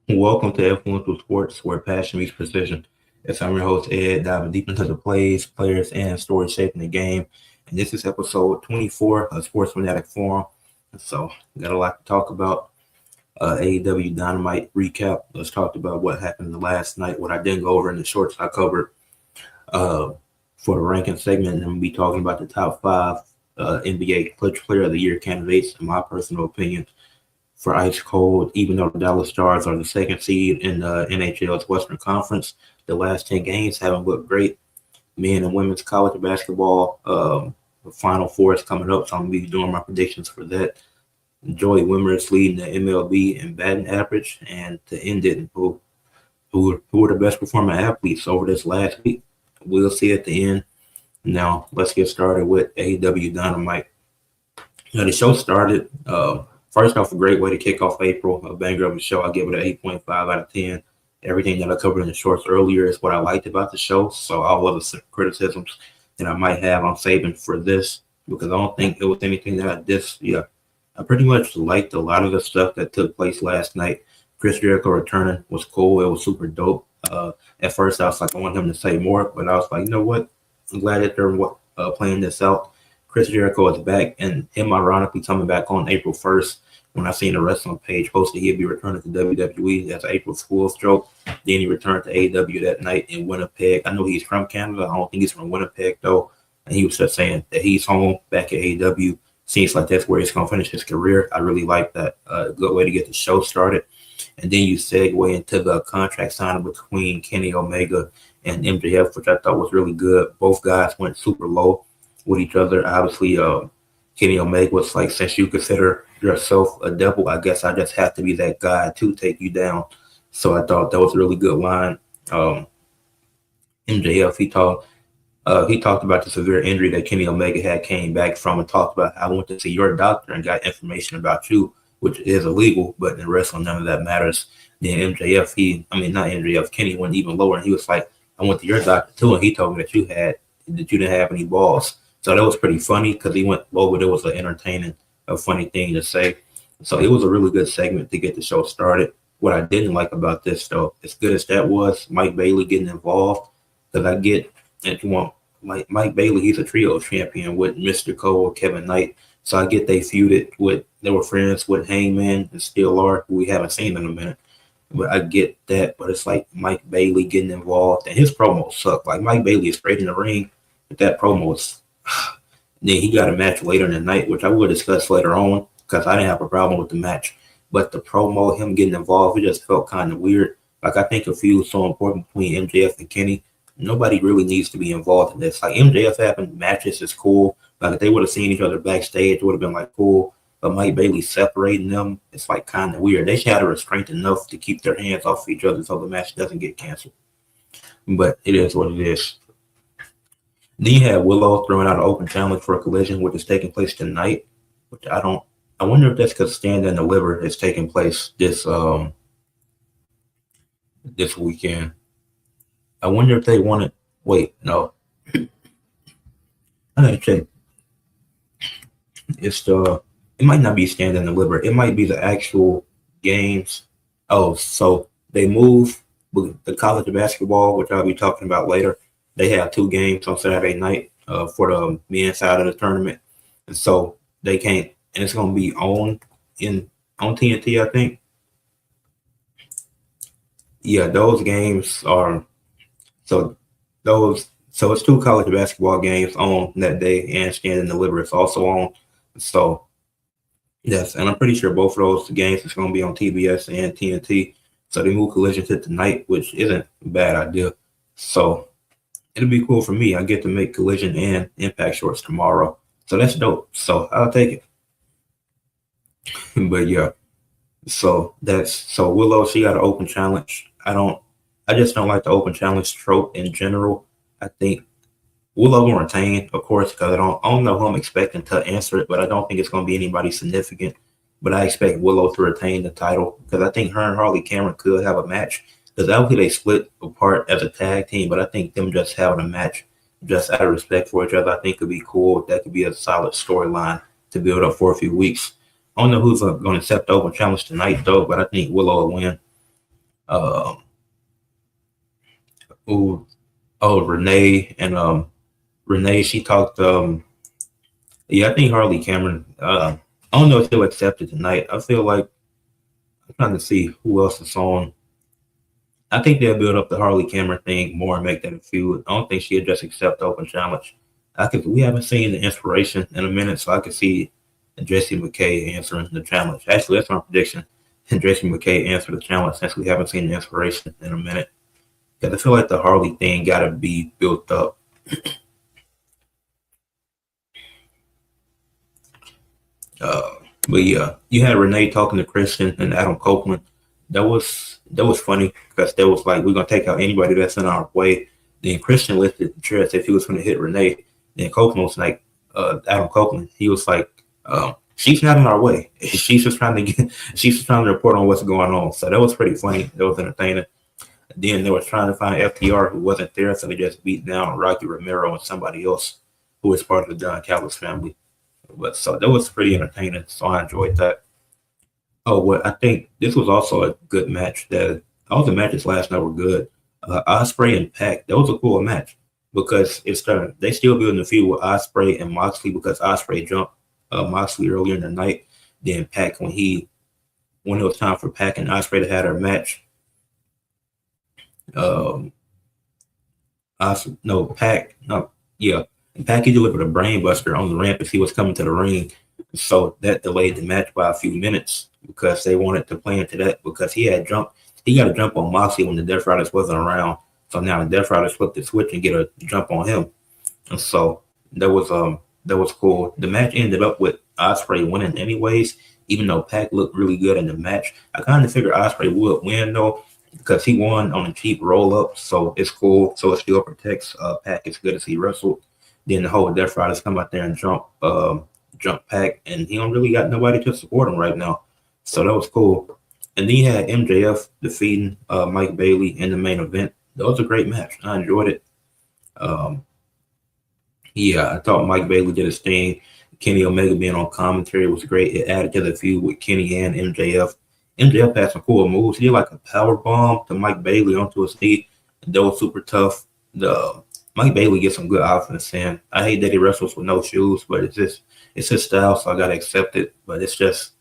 Welcome to Ed Fluential Sports, where passion meets precision. As I'm your host, Ed, diving deep into the plays, players, and stories shaping the game. And this is episode 24 of Sports Fanatic Forum. So, got a lot to talk about. AEW Dynamite recap. Let's talk about what happened last night, what I didn't go over in the shorts I covered uh, for the ranking segment. And we'll be talking about the top five NBA Clutch Player of the Year candidates, in my personal opinion for ice cold, even though the Dallas Stars are the second seed in the NHL's Western Conference. The last 10 games haven't looked great. Men and women's college basketball, the Final Four is coming up, so I'm going to be doing my predictions for that. Joey Wimmer is leading the MLB in batting average, and to end it, who were the best performing athletes over this last week? We'll see at the end. Now, let's get started with AEW Dynamite. The show started. First off, a great way to kick off April. A banger of a show. I give it an 8.5 out of 10. Everything that I covered in the shorts earlier is what I liked about the show. So all of the criticisms that I might have, I'm saving for this because I don't think it was anything that I dissed. Yeah, I pretty much liked a lot of the stuff that took place last night. Chris Jericho returning was cool. It was super dope. At first, I was like, I want him to say more, but I was like, you know what? I'm glad that they're playing this out. Chris Jericho is back, and him ironically coming back on April 1st. When I seen the wrestling page posted he'd be returning to WWE as April Fool's joke. Then he returned to AEW that night in Winnipeg. I know he's from Canada. I don't think he's from Winnipeg, though. And he was just saying that he's home back at AEW. Seems like that's where he's going to finish his career. I really like that. Good way to get the show started. And then you segue into the contract signing between Kenny Omega and MJF, which I thought was really good. Both guys went super low with each other. Obviously, Kenny Omega was like, since you consider yourself a devil, I guess I just have to be that guy to take you down. So I thought that was a really good line. MJF, he talked about the severe injury that Kenny Omega had came back from and talked about, I went to see your doctor and got information about you, which is illegal, but in wrestling, none of that matters. Then not MJF, Kenny went even lower and he was like, I went to your doctor too, and he told me that you didn't have any balls. So that was pretty funny because he went low, but it was an entertaining, a funny thing to say. So it was a really good segment to get the show started. What I didn't like about this, though, as good as that was, Mike Bailey getting involved, because I get, if you want, like Mike Bailey, he's a trio champion with Mr. Cole, Kevin Knight. So I get they were friends with Hangman and Steel are, who we haven't seen in a minute. But I get that, but it's like Mike Bailey getting involved, and his promos suck. Like Mike Bailey is great in the ring, but that promo is. Then he got a match later in the night, which I will discuss later on because I didn't have a problem with the match. But the promo, him getting involved, it just felt kind of weird. Like I think a feud is so important between MJF and Kenny. Nobody really needs to be involved in this. Like MJF having matches is cool. Like if they would have seen each other backstage, it would have been like cool. But Mike Bailey separating them, it's like kind of weird. They should have the restraint enough to keep their hands off each other so the match doesn't get canceled. But it is what it is. Then you have Willow throwing out an open challenge for a collision, which is taking place tonight. Which I wonder if that's because Stand and Deliver is taking place this weekend. I wonder if they want to wait. No, I gotta check. It might not be Stand and Deliver. It might be the actual games. Oh, so they move the college basketball, which I'll be talking about later. They have two games on Saturday night for the men's side of the tournament, and so they can't. And it's going to be on TNT, I think. Yeah, those games are so it's two college basketball games on that day, and Stand and Deliver is also on. So yes, and I'm pretty sure both of those games is going to be on TBS and TNT. So they move Collision to tonight, which isn't a bad idea. So it'll be cool for me. I get to make Collision and Impact shorts tomorrow. So that's dope. So I'll take it. But yeah. So Willow, she got an open challenge. I just don't like the open challenge trope in general. I think Willow will retain, of course, because I don't know who I'm expecting to answer it, but I don't think it's going to be anybody significant. But I expect Willow to retain the title because I think her and Harley Cameron could have a match. Because obviously they split apart as a tag team, but I think them just having a match just out of respect for each other, I think could be cool. That could be a solid storyline to build up for a few weeks. I don't know who's going to accept the open challenge tonight, though, but I think Willow will win. Um, oh, Renee and Renee. She talked. Yeah, I think Harley Cameron. I don't know if she'll accept it tonight. I feel like I'm trying to see who else is on. I think they'll build up the Harley Cameron thing more and make that a feud. I don't think she'll just accept the open challenge. We haven't seen the inspiration in a minute, so I could see Jesse McKay answering the challenge. Actually, that's my prediction. Jesse McKay answer the challenge since we haven't seen the inspiration in a minute. Because I feel like the Harley thing got to be built up. Uh, but yeah, you had Renee talking to Christian and Adam Copeland. That was funny because that was like we're gonna take out anybody that's in our way. Then Christian lifted the chair as if he was gonna hit Renee. Then Copeland was like, Adam Copeland, he was like, she's not in our way. She's just trying to report on what's going on. So that was pretty funny. That was entertaining. Then they were trying to find FTR who wasn't there, so they just beat down Rocky Romero and somebody else who was part of the Don Callis family. But so that was pretty entertaining. So I enjoyed that. Oh, well, I think this was also a good match. That all the matches last night were good. Osprey and Pac, that was a cool match because it's starting. They still building the feud with Osprey and Moxley because Osprey jumped Moxley earlier in the night. Then Pac, when it was time for Pac and Osprey to have their match, um, no Pac, no, yeah, and Pac he delivered a brainbuster on the ramp as he was coming to the ring, so that delayed the match by a few minutes because they wanted to play into that because he got a jump on Moxley when the Death Riders wasn't around, so now the Death Riders flipped the switch and get a jump on him, and so that was cool. The match ended up with Osprey winning anyways, even though Pac looked really good in the match. I kind of figured Osprey would win though because he won on a cheap roll up, so it's cool. So it still protects Pac as good as he wrestled. Then the whole Death Riders come out there and jump Pac, and he don't really got nobody to support him right now. So that was cool. And then he had MJF defeating Mike Bailey in the main event. That was a great match. I enjoyed it. Um, yeah, I thought Mike Bailey did his thing. Kenny Omega being on commentary was great. It added to the feud with Kenny and MJF. MJF had some cool moves. He did like a power bomb to Mike Bailey onto his knee. That was super tough. The Mike Bailey gets some good offense in. I hate that he wrestles with no shoes, but it's his style, so I gotta accept it. But it's just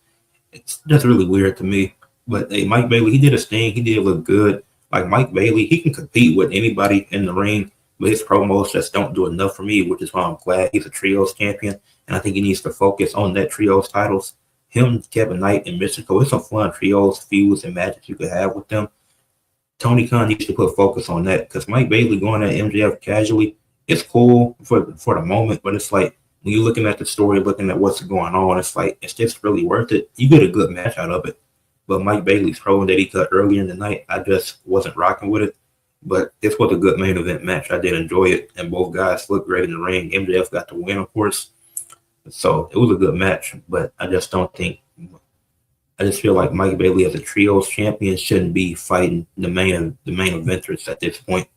really weird to me. But hey, Mike Bailey, he did his thing. He did look good. Like Mike Bailey, he can compete with anybody in the ring, but his promos just don't do enough for me, which is why I'm glad he's a trios champion. And I think he needs to focus on that trios titles. Him, Kevin Knight, and Mystico, it's some fun trios, feuds, and matches you could have with them. Tony Khan needs to put focus on that because Mike Bailey going at MJF casually, it's cool for the moment, but it's like when you're looking at the story, looking at what's going on, it's like it's just really worth it. You get a good match out of it. But Mike Bailey's promo that he cut earlier in the night, I just wasn't rocking with it. But this was a good main event match. I did enjoy it, and both guys looked great in the ring. MJF got the win, of course. So it was a good match, but I just feel like Mike Bailey as a trios champion shouldn't be fighting the main eventers at this point,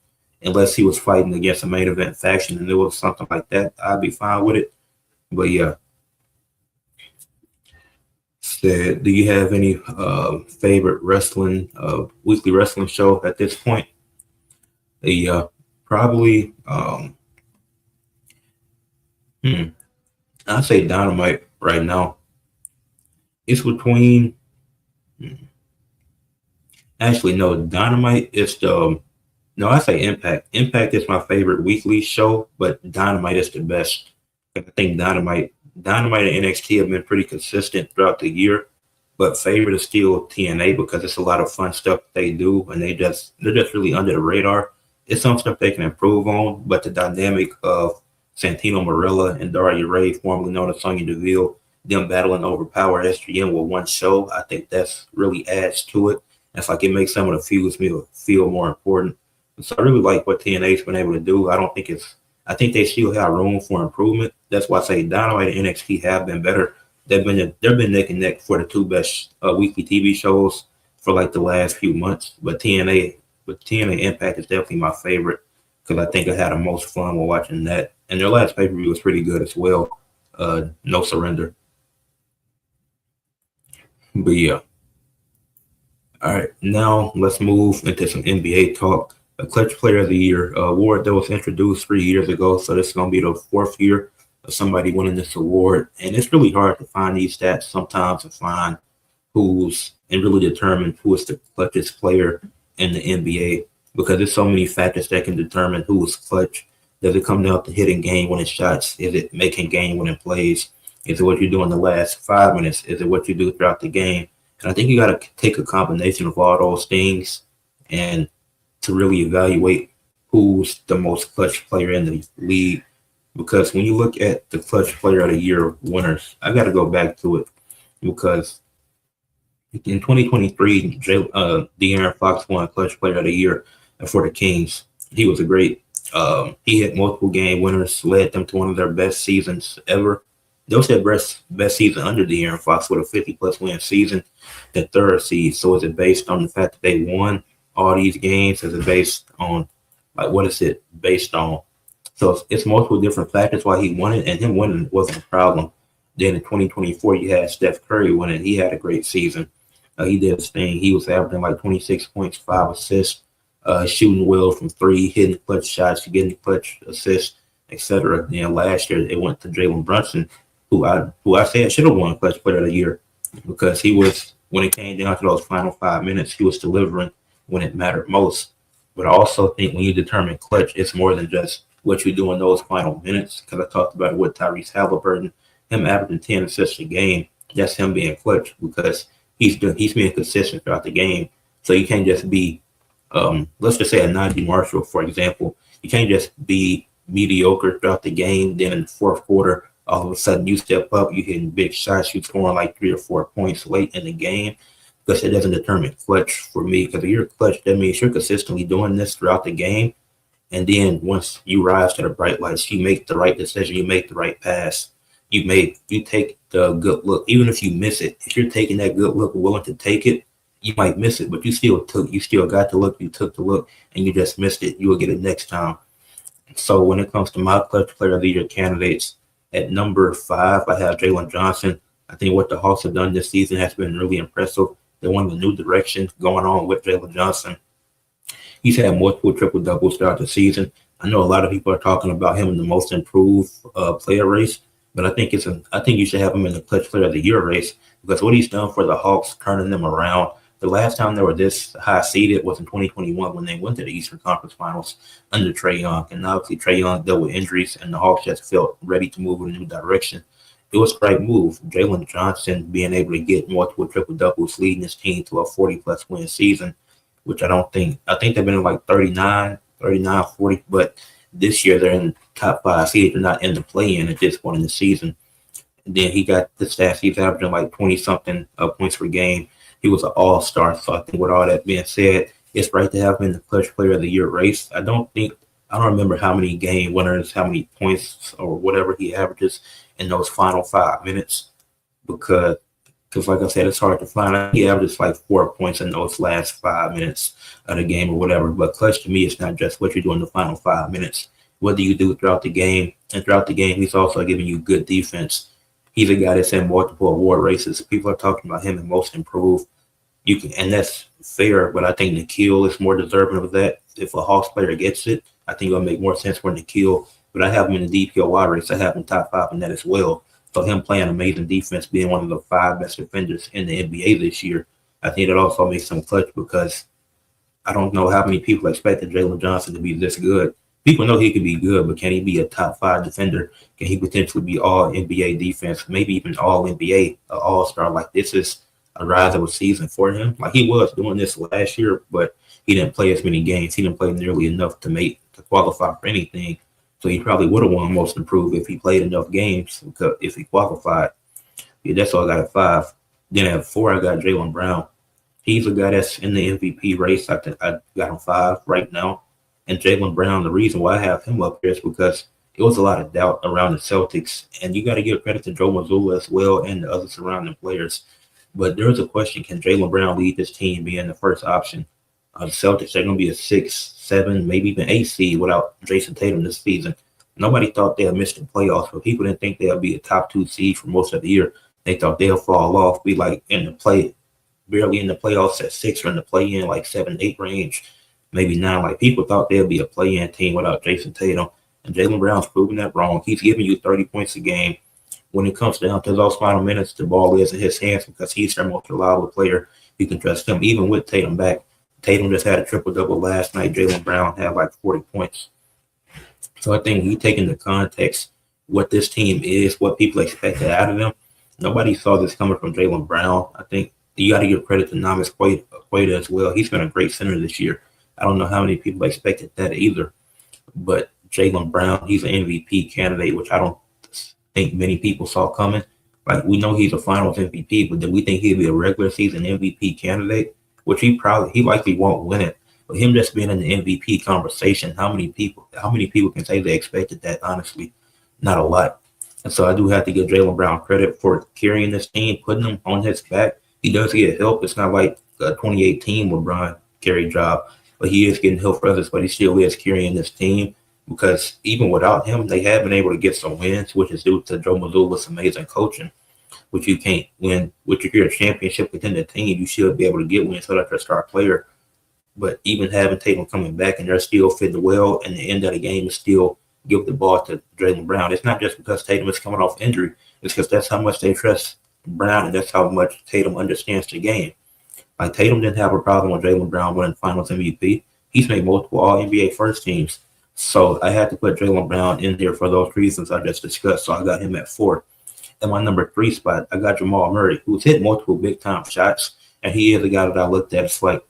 unless he was fighting against a main event faction and there was something like that. I'd be fine with it. But yeah, said, do you have any favorite weekly wrestling show at this point? Yeah, probably. I'd say Dynamite right now. It's between. Actually, no, Dynamite is the. No, I say Impact. Impact is my favorite weekly show, but Dynamite is the best. I think Dynamite and NXT have been pretty consistent throughout the year, but favorite is still TNA because it's a lot of fun stuff they do, and they're just really under the radar. It's some stuff they can improve on, but the dynamic of Santino Marella and Daria Ray, formerly known as Sonya Deville, them battling over Power SGN with one show, I think that's really adds to it. It's like it makes some of the feuds feel more important. So I really like what TNA's been able to do. I think they still have room for improvement. That's why I say Dynamite and NXT have been better. They've been neck and neck for the two best weekly TV shows for like the last few months. But TNA Impact is definitely my favorite because I think I had the most fun while watching that. And their last pay-per-view was pretty good as well. No Surrender. But yeah. All right, now let's move into some NBA talk. A Clutch Player of the Year award that was introduced 3 years ago, so this is going to be the fourth year of somebody winning this award. And it's really hard to find these stats sometimes to find who's and really determine who is the clutchest player in the NBA because there's so many factors that can determine who is clutch. Does it come down to hitting game winning shots? Is it making game winning plays? Is it what you do in the last 5 minutes? Is it what you do throughout the game? And I think you got to take a combination of all those things and to really evaluate who's the most clutch player in the league. Because when you look at the clutch player of the year winners, I got to go back to it because in 2023, De'Aaron Fox won Clutch Player of the Year for the Kings. He was a great. He hit multiple game winners, led them to one of their best seasons ever. They also had best season under De'Aaron Fox with a 50-plus win season, the third seed. So is it based on the fact that they won all these games? Is it based on, like, what is it based on? So it's multiple different factors why he won it, and him winning wasn't a problem. Then in 2024, you had Steph Curry winning. He had a great season. He did his thing. He was averaging like 26 points, 5 assists, shooting well from three, hitting clutch shots, getting clutch assists, etc. Then last year it went to Jalen Brunson, who I said should have won Clutch Player of the Year because he was, when it came down to those final 5 minutes, he was delivering when it mattered most. But I also think when you determine clutch, it's more than just what you do in those final minutes. Because I talked about it with Tyrese Halliburton, him averaging 10 assists a game. That's him being clutch because he's being consistent throughout the game. So you can't just be, let's just say a Najee Marshall, for example. You can't just be mediocre throughout the game. Then in the fourth quarter, all of a sudden you step up, you hitting big shots, you scoring like 3 or 4 points late in the game. Because it doesn't determine clutch for me. Because if you're clutch, that means you're consistently doing this throughout the game. And then once you rise to the bright lights, you make the right decision, you make the right pass. You take the good look, even if you miss it. If you're taking that good look, willing to take it, you might miss it, but you still got the look, you took the look, and you just missed it. You will get it next time. So when it comes to my Clutch Player of the Year candidates, at number 5, I have Jalen Johnson. I think what the Hawks have done this season has been really impressive. They want a new direction going on with Jalen Johnson. He's had multiple triple doubles throughout the season. I know a lot of people are talking about him in the most improved player race, but I think you should have him in the Clutch Player of the Year race because what he's done for the Hawks, turning them around. The last time they were this high seeded was in 2021 when they went to the Eastern Conference Finals under Trae Young, and obviously Trae Young dealt with injuries, and the Hawks just felt ready to move in a new direction. It was a great move. Jalen Johnson being able to get multiple triple doubles, leading his team to a 40-plus win season, which I think they've been in like 39, 40, but this year they're in top 5 seed. They're not in the play-in at this point in the season. And then he got the stats. He's averaging like 20-something points per game. He was an all-star. So I think with all that being said, it's right to have him in the Clutch Player of the Year race. I don't remember how many game winners, how many points or whatever he averages in those final 5 minutes because like I said, it's hard to find. He averages like 4 points in those last 5 minutes of the game or whatever. But clutch to me, it's not just what you do in the final 5 minutes. What do you do throughout the game? And throughout the game, he's also giving you good defense. He's a guy that's in multiple award races. People are talking about him in most improved. And that's fair, but I think Nikhil is more deserving of that. If a Hawks player gets it, I think it'll make more sense for Nikhil. But I have him in the DPOY race. I have him top 5 in that as well. So him playing amazing defense, being one of the 5 best defenders in the NBA this year, I think it also makes him clutch because I don't know how many people expected Jalen Johnson to be this good. People know he could be good, but can he be a top 5 defender? Can he potentially be all NBA defense, maybe even all NBA, all-star? Like this is a rise of a season for him. Like he was doing this last year, but he didn't play as many games. He didn't play nearly enough to qualify for anything. So he probably would have won most improved if he played enough games, if he qualified. Yeah, that's all I got at 5. Then at 4, I got Jaylen Brown. He's a guy that's in the MVP race. I think I got him 5 right now. And Jaylen Brown, the reason why I have him up here is because it was a lot of doubt around the Celtics. And you got to give credit to Joe Mazzulla as well and the other surrounding players. But there's a question, can Jaylen Brown lead this team being the first option? The Celtics are going to be a 6, 7, maybe even 8 seed without Jason Tatum this season. Nobody thought they'd miss the playoffs, but people didn't think they'll be a top 2 seed for most of the year. They thought they'll fall off, be like in the barely in the playoffs at 6 or in the play-in like 7, 8 range, maybe 9. Like people thought they'd be a play-in team without Jason Tatum, and Jaylen Brown's proving that wrong. He's giving you 30 points a game. When it comes down to those final minutes, the ball is in his hands because he's their most reliable player. You can trust him, even with Tatum back. Tatum just had a triple-double last night. Jaylen Brown had like 40 points. So I think you take into context what this team is, what people expected out of them. Nobody saw this coming from Jaylen Brown. I think you got to give credit to Namas Quaida as well. He's been a great center this year. I don't know how many people expected that either. But Jaylen Brown, he's an MVP candidate, which I don't think many people saw coming. Like, we know he's a finals MVP, but did we think he'd be a regular season MVP candidate? Which he likely won't win it. But him just being in the MVP conversation, how many people can say they expected that? Honestly, not a lot. And so I do have to give Jaylen Brown credit for carrying this team, putting them on his back. He does get help. It's not like the 2018 LeBron carry job, but he is getting help for others, but he still is carrying this team because even without him, they have been able to get some wins, which is due to Joe Mazzulla's amazing coaching, which you can't win. Which if you're a championship within the team, you should be able to get wins without your star player. But even having Tatum coming back and they're still fitting well, and the end of the game is still give the ball to Jaylen Brown. It's not just because Tatum is coming off injury. It's because that's how much they trust Brown, and that's how much Tatum understands the game. Like, Tatum didn't have a problem with Jaylen Brown winning Finals MVP. He's made multiple All-NBA first teams. So I had to put Jaylen Brown in there for those reasons I just discussed. So I got him at 4. In my number 3 spot, I got Jamal Murray, who's hit multiple big-time shots, and he is a guy that I looked at. It's like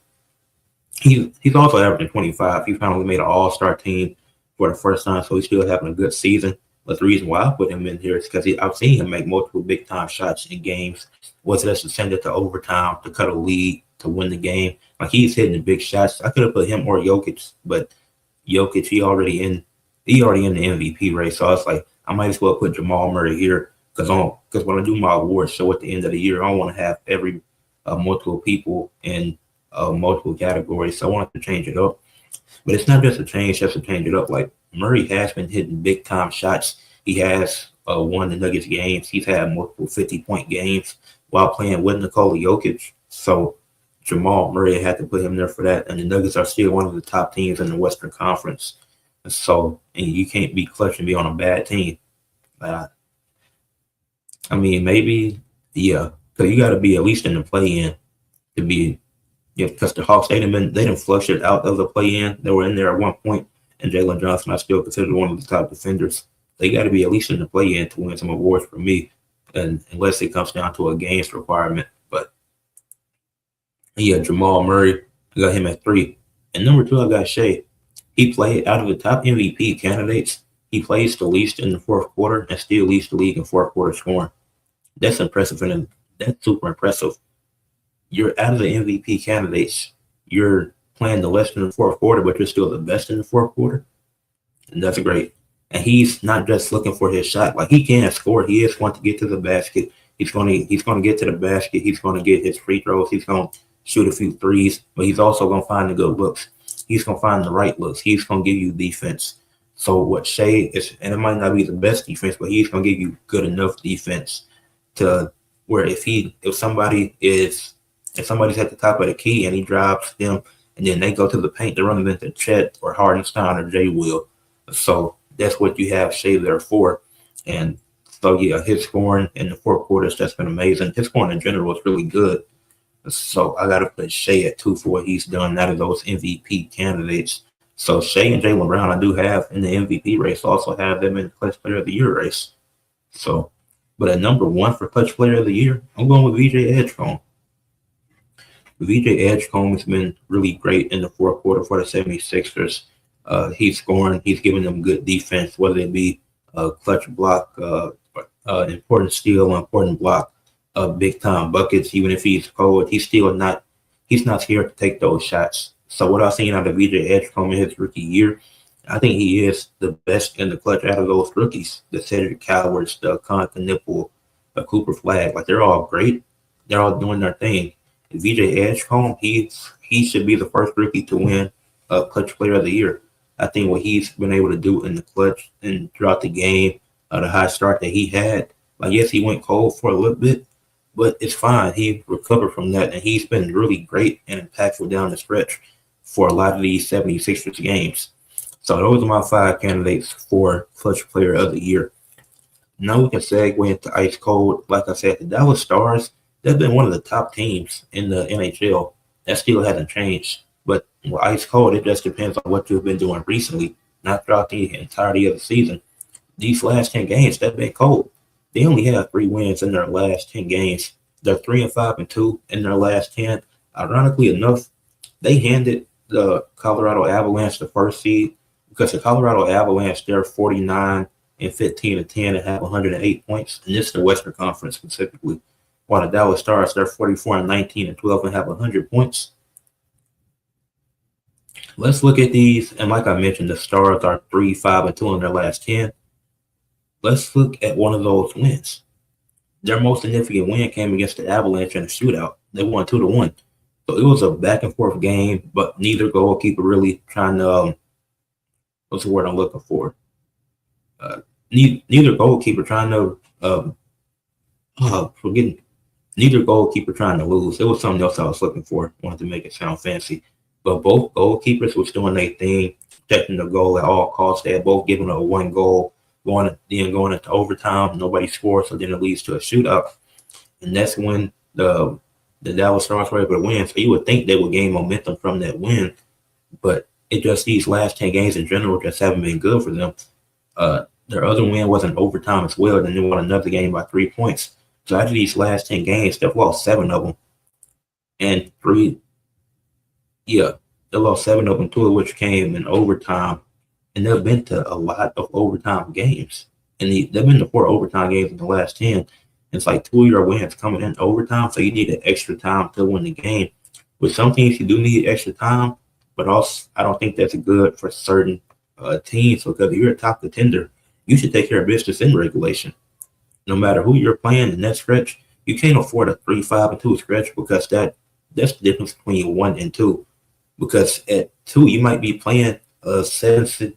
he's also averaging 25. He finally made an all-star team for the first time, so he's still having a good season. But the reason why I put him in here is because I've seen him make multiple big-time shots in games, whether that's to send it to overtime, to cut a lead, to win the game. Like, he's hitting the big shots. I could have put him or Jokic, but Jokic, he already in the MVP race. So I was like, I might as well put Jamal Murray here because when I do my awards show at the end of the year, I want to have every multiple people in multiple categories. So I wanted to change it up. But it's not just a change, just to change it up. Like, Murray has been hitting big-time shots. He has won the Nuggets games. He's had multiple 50-point games while playing with Nikola Jokic. So Jamal Murray had to put him there for that. And the Nuggets are still one of the top teams in the Western Conference. And you can't be clutch and be on a bad team. I mean, maybe, yeah, because you got to be at least in the play-in to be. Yeah, because the Hawks, they didn't flush it out of the play-in. They were in there at one point, and Jalen Johnson, I still consider one of the top defenders. They got to be at least in the play-in to win some awards for me, and unless it comes down to a games requirement. But yeah, Jamal Murray, I got him at 3. And number 2, I got Shea. He played out of the top MVP candidates. He plays the least in the fourth quarter and still leads the league in fourth quarter scoring. That's impressive, and that's super impressive. You're out of the MVP candidates. You're playing the less in the fourth quarter, but you're still the best in the fourth quarter. And that's great. And he's not just looking for his shot. Like, he can score. He is going to get to the basket. He's going to get to the basket. He's going to get his free throws. He's going to shoot a few threes, but he's also going to find the good looks. He's going to find the right looks. He's going to give you defense. So what Shea is, and it might not be the best defense, but he's going to give you good enough defense to where if somebody's at the top of the key and he drops them and then they go to the paint, they're running into Chet or Hardenstein or Jay Will. So that's what you have Shea there for. And so, yeah, his scoring in the fourth quarter has just been amazing. His scoring in general is really good. So I got to put Shea at 2 for what he's done out of those MVP candidates. So Shea and Jaylen Brown, I do have in the MVP race, also have them in the Clutch Player of the Year race. So, but at number 1 for Clutch Player of the Year, I'm going with VJ Edgecombe. VJ Edgecombe has been really great in the fourth quarter for the 76ers. He's scoring. He's giving them good defense, whether it be a clutch block, important steal, important block, big-time buckets. Even if he's cold, he's not scared to take those shots. So what I've seen out of VJ Edgecombe in his rookie year, I think he is the best in the clutch out of those rookies. The Cedric Cowards, the Conn Nipple, the Cooper Flag, like, they're all great. They're all doing their thing. VJ Edgecombe, he should be the first rookie to win a Clutch Player of the Year. I think what he's been able to do in the clutch and throughout the game, the high start that he had, like, yes, he went cold for a little bit, but it's fine. He recovered from that, and he's been really great and impactful down the stretch for a lot of these 76ers games. So those are my 5 candidates for Clutch Player of the Year. Now we can segue into ice cold. Like I said, the Dallas Stars, they've been one of the top teams in the NHL. That still hasn't changed. But with ice cold, it just depends on what you've been doing recently, not throughout the entirety of the season. These last 10 games, they've been cold. They only have 3 wins in their last 10 games. They're 3-5-2 in their last 10. Ironically enough, they handed the Colorado Avalanche the first seed because the Colorado Avalanche, they're 49-15-10 and have 108 points. And this is the Western Conference specifically. While the Dallas Stars, they're 44-19-12 and have 100 points. Let's look at these. And like I mentioned, the Stars are 3-5-2 in their last 10. Let's look at one of those wins. Their most significant win came against the Avalanche in a shootout. They won 2-1. So it was a back and forth game, but neither goalkeeper really trying to, what's the word I'm looking for? Neither goalkeeper trying to, neither goalkeeper trying to lose. It was something else I was looking for. Wanted to make it sound fancy. But both goalkeepers was doing their thing, protecting the goal at all costs. They had both given up 1 goal. Going into overtime, nobody scored, so then it leads to a shootout, and that's when the Dallas Stars were able to win. So you would think they would gain momentum from that win, but it just these last 10 games in general just haven't been good for them. Their other win was in overtime as well, then they won another game by 3 points. So out of these last 10 games, they've lost 7 of them, and they lost 7 of them, 2 of which came in overtime. And they've been to a lot of overtime games. And they've been to 4 overtime games in the last 10. It's like 2 of your wins coming in overtime, so you need an extra time to win the game. With some teams, you do need extra time, but also I don't think that's good for certain teams because if you're a top contender, you should take care of business in regulation. No matter who you're playing in that stretch, you can't afford a 3-5-2 stretch because that's the difference between 1 and 2. Because at 2, you might be playing a 7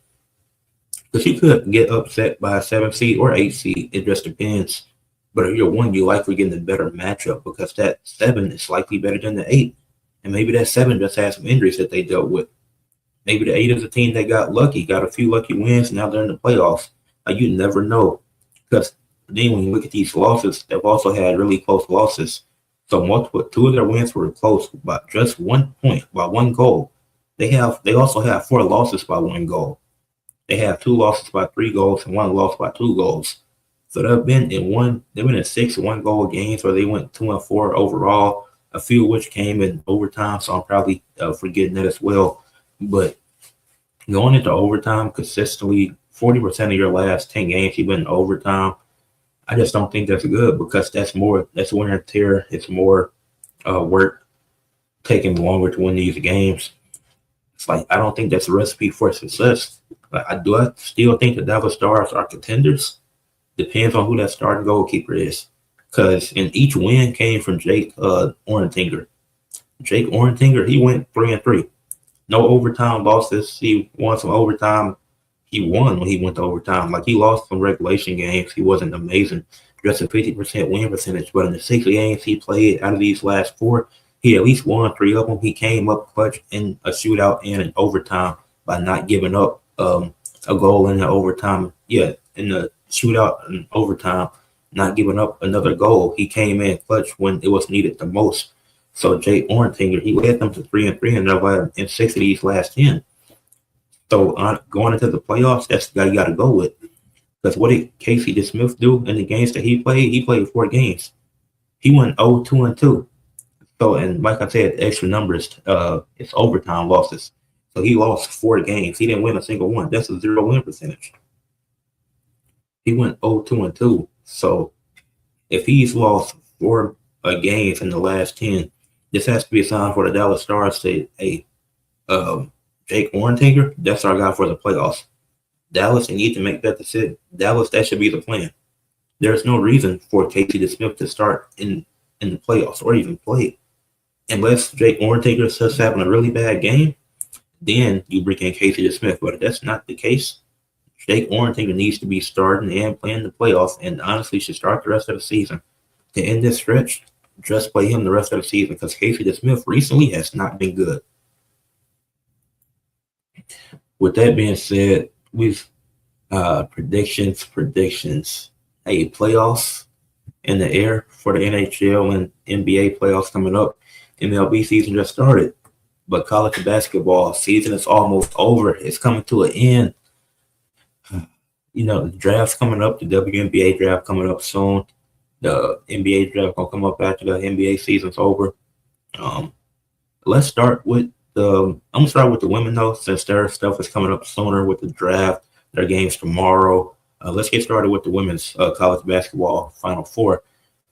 because you could get upset by a 7 seed or 8 seed. It just depends. But if you're 1, you're likely getting a better matchup because that 7 is likely better than the 8. And maybe that 7 just has some injuries that they dealt with. Maybe the 8 is a team that got lucky, got a few lucky wins, and now they're in the playoffs. You never know. Because then when you look at these losses, they've also had really close losses. So 2 of their wins were close by just 1 point, by 1 goal. They also have 4 losses by 1 goal. They have 2 losses by 3 goals and 1 loss by 2 goals. So they've been in 6 1-goal games where they went 2-4 overall, a few of which came in overtime. So I'm probably forgetting that as well. But going into overtime consistently, 40% of your last 10 games you've been in overtime. I just don't think that's good because that's wear and tear. It's more work, taking longer to win these games. It's like I don't think that's a recipe for success. But I still think the Dallas Stars are contenders. Depends on who that starting goalkeeper is. Because in each win came from Jake Orentinger. Jake Orentinger, he went 3-3. No overtime losses. He won some overtime. He won when he went to overtime. Like he lost some regulation games. He wasn't amazing. Just a 50% win percentage. But in the 6 games he played out of these last 4, he at least won 3 of them. He came up clutch in a shootout and an overtime by not giving up a goal in the overtime. Yeah, in the shootout and overtime, not giving up another goal. He came in clutch when it was needed the most. So Jay Orentinger, he led them to 3-3 in 6 of these last 10. So going into the playoffs, that's the guy you got to go with. Because what did Casey DeSmith do in the games that he played? He played 4 games. He went 0-2-2. So, and like I said, extra numbers, it's overtime losses. So he lost 4 games. He didn't win a single one. That's a 0 win percentage. He went 0-2-2. So if he's lost 4 games in the last 10, this has to be a sign for the Dallas Stars to say, hey, Jake Orentinger, that's our guy for the playoffs. Dallas, they need to make that decision. Dallas, that should be the plan. There's no reason for Casey DeSmith to start in the playoffs or even play. Unless Jake Orentinger starts having a really bad game, then you bring in Casey DeSmith. But if that's not the case, Jake Orentinger needs to be starting and playing the playoffs and honestly should start the rest of the season. To end this stretch, just play him the rest of the season because Casey Smith recently has not been good. With that being said, we've predictions. Hey, playoffs in the air for the NHL and NBA playoffs coming up. MLB season just started, but college basketball season is almost over. It's coming to an end. The draft's coming up, the WNBA draft coming up soon. The NBA draft gonna come up after the NBA season's over. Let's start with I'm gonna start with the women though, since their stuff is coming up sooner with the draft, their games tomorrow. Let's get started with the women's college basketball Final Four.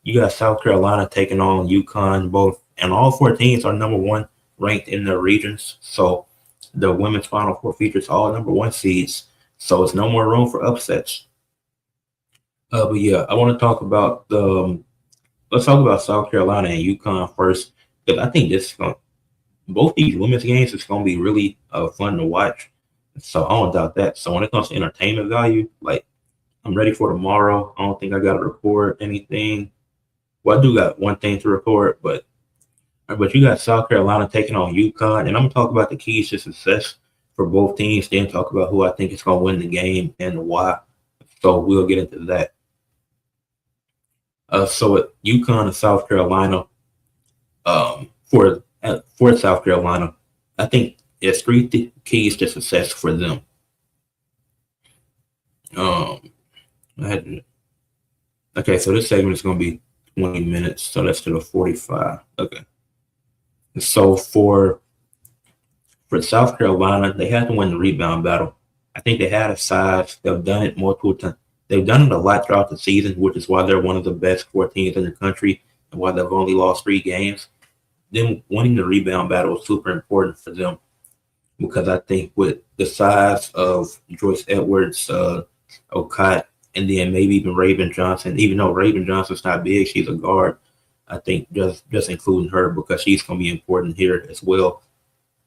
You got South Carolina taking on UConn, both, and all four teams are number one ranked in their regions. So the women's Final Four features all number one seeds. So it's no more room for upsets. But yeah, I want to talk about let's talk about South Carolina and UConn first, because I think both these women's games is going to be really fun to watch. So I don't doubt that. So when it comes to entertainment value, like, I'm ready for tomorrow. I don't think I got to record anything. Well, I do got one thing to record, but you got South Carolina taking on UConn, and I'm going to talk about the keys to success for both teams, then talk about who I think is going to win the game and why. So we'll get into that. So at UConn and South Carolina, for South Carolina, I think there's three keys to success for them. Okay, so this segment is going to be 20 minutes, so that's to the 45. Okay. So for South Carolina, they had to win the rebound battle. I think they had a size. They've done it multiple times. They've done it a lot throughout the season, which is why they're one of the best 4 teams in the country and why they've only lost 3 games. Them winning the rebound battle is super important for them because I think with the size of Joyce Edwards, Okot, and then maybe even Raven Johnson, even though Raven Johnson's not big, she's a guard. I think just including her because she's going to be important here as well.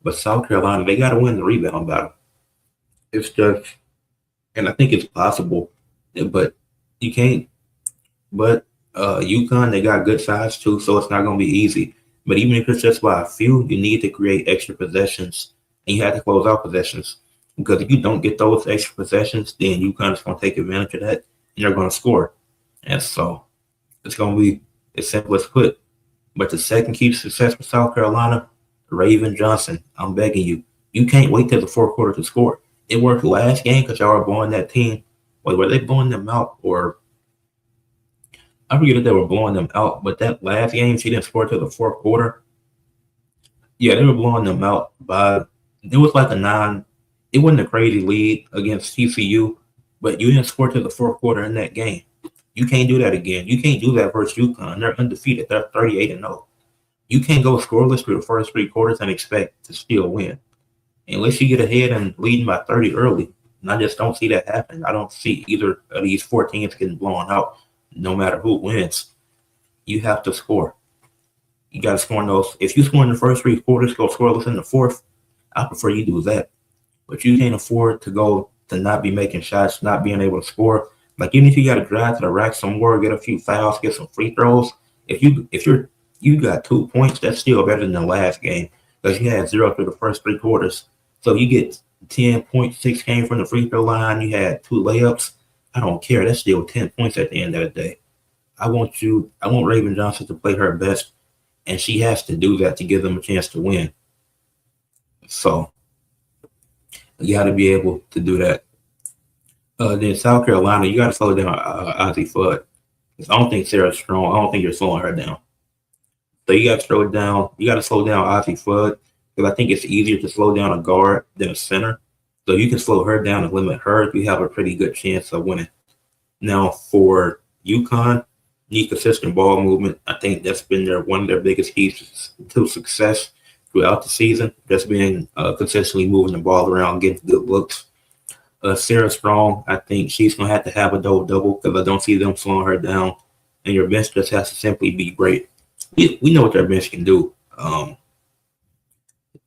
But South Carolina, they got to win the rebound battle. It's just, and I think it's possible, but you can't. But UConn, they got good size too, so it's not going to be easy. But even if it's just by a few, you need to create extra possessions, and you have to close out possessions. Because if you don't get those extra possessions, then UConn is going to take advantage of that, and they're going to score. And so it's going to be as simple as put. But the second key to success for South Carolina, Raven Johnson, I'm begging you, you can't wait till the fourth quarter to score. It worked last game because y'all were blowing that team. Wait, were they blowing them out? Or I forget if they were blowing them out, but that last game, she didn't score till the fourth quarter. Yeah, they were blowing them out by, it was like it wasn't a crazy lead against TCU, but you didn't score till the fourth quarter in that game. You can't do that again. You can't do that versus UConn. They're undefeated. They're 38-0. You can't go scoreless through the first 3 quarters and expect to still win. Unless you get ahead and leading by 30 early. And I just don't see that happening. I don't see either of these 4 teams getting blown out no matter who wins. You have to score. You got to score in those. If you score in the first 3 quarters, go scoreless in the fourth, I prefer you do that. But you can't afford to not be making shots, not being able to score. Like, even if you got to drive to the rack some more, get a few fouls, get some free throws, if you got 2 points, that's still better than the last game because you had 0 through the first 3 quarters. So you get 10 points, 6 came from the free throw line, you had 2 layups. I don't care. That's still 10 points at the end of the day. I want Raven Johnson to play her best, and she has to do that to give them a chance to win. So you got to be able to do that. Then South Carolina, you got to slow down Ozzie Fudd. I don't think Sarah's strong. I don't think you're slowing her down. So you got to slow down. You got to slow down Ozzie Fudd because I think it's easier to slow down a guard than a center. So you can slow her down and limit her. You have a pretty good chance of winning. Now for UConn, need consistent ball movement. I think that's been one of their biggest keys to success throughout the season. Just being consistently moving the ball around, getting good looks. Sarah Strong, I think she's going to have a double-double because I don't see them slowing her down. And your bench just has to simply be great. We know what their bench can do.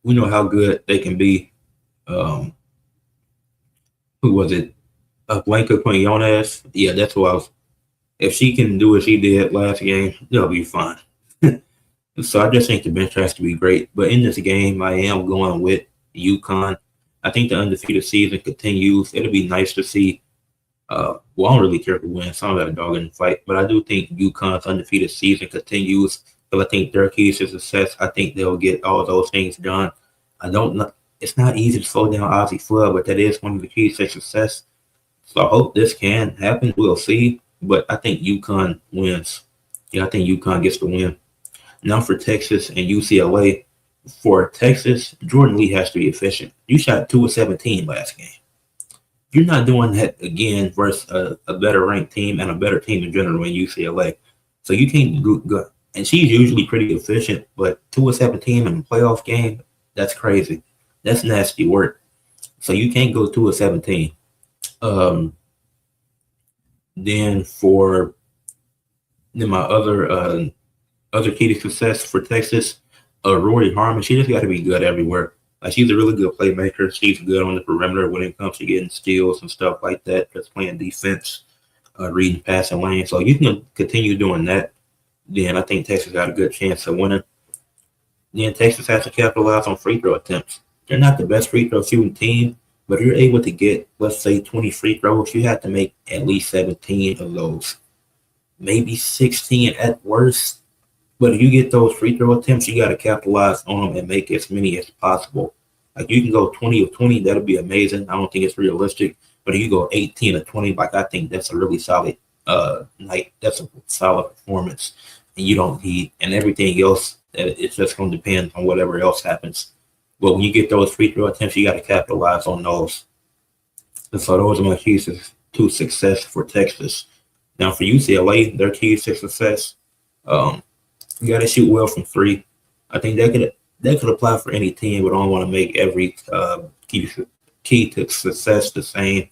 We know how good they can be. Who was it? Blanca Quinones. Yeah, that's who I was. If she can do what she did last game, they'll be fine. So I just think the bench has to be great. But in this game, I am going with UConn. I think the undefeated season continues. It'll be nice to see. Well, I don't really care who wins. I'm not a dog in the fight, but I do think UConn's undefeated season continues. So I think their keys to success. I think they'll get all those things done. I don't know. It's not easy to slow down Ozzie Flood, but that is one of the keys to success. So I hope this can happen. We'll see. But I think UConn wins. Yeah, I think UConn gets the win. Now for Texas and UCLA. For Texas, Jordan Lee has to be efficient. You shot 2 of 17 last game. You're not doing that again versus a better ranked team and a better team in general in UCLA. So you can't go. And she's usually pretty efficient, but 2 of 17 in a playoff game, that's crazy. That's nasty work. So you can't go 2 of 17. Then for my other key to success for Texas, Rory Harmon, she just got to be good everywhere. Like she's a really good playmaker. She's good on the perimeter when it comes to getting steals and stuff like that. Just playing defense, reading passing lane. So you can continue doing that. Then I think Texas got a good chance of winning. Then Texas has to capitalize on free throw attempts. They're not the best free throw shooting team, but if you're able to get, let's say, 20 free throws, you have to make at least 17 of those. Maybe 16 at worst. But if you get those free throw attempts, you got to capitalize on them and make as many as possible. Like you can go 20 of 20, that'll be amazing. I don't think it's realistic. But if you go 18 of 20, like I think that's a really solid night. That's a solid performance. And you don't need, and everything else, it's just going to depend on whatever else happens. But when you get those free throw attempts, you got to capitalize on those. And so those are my keys to success for Texas. Now for UCLA, their keys to success, you got to shoot well from three. I think that could apply for any team, but I don't want to make every key to success the same.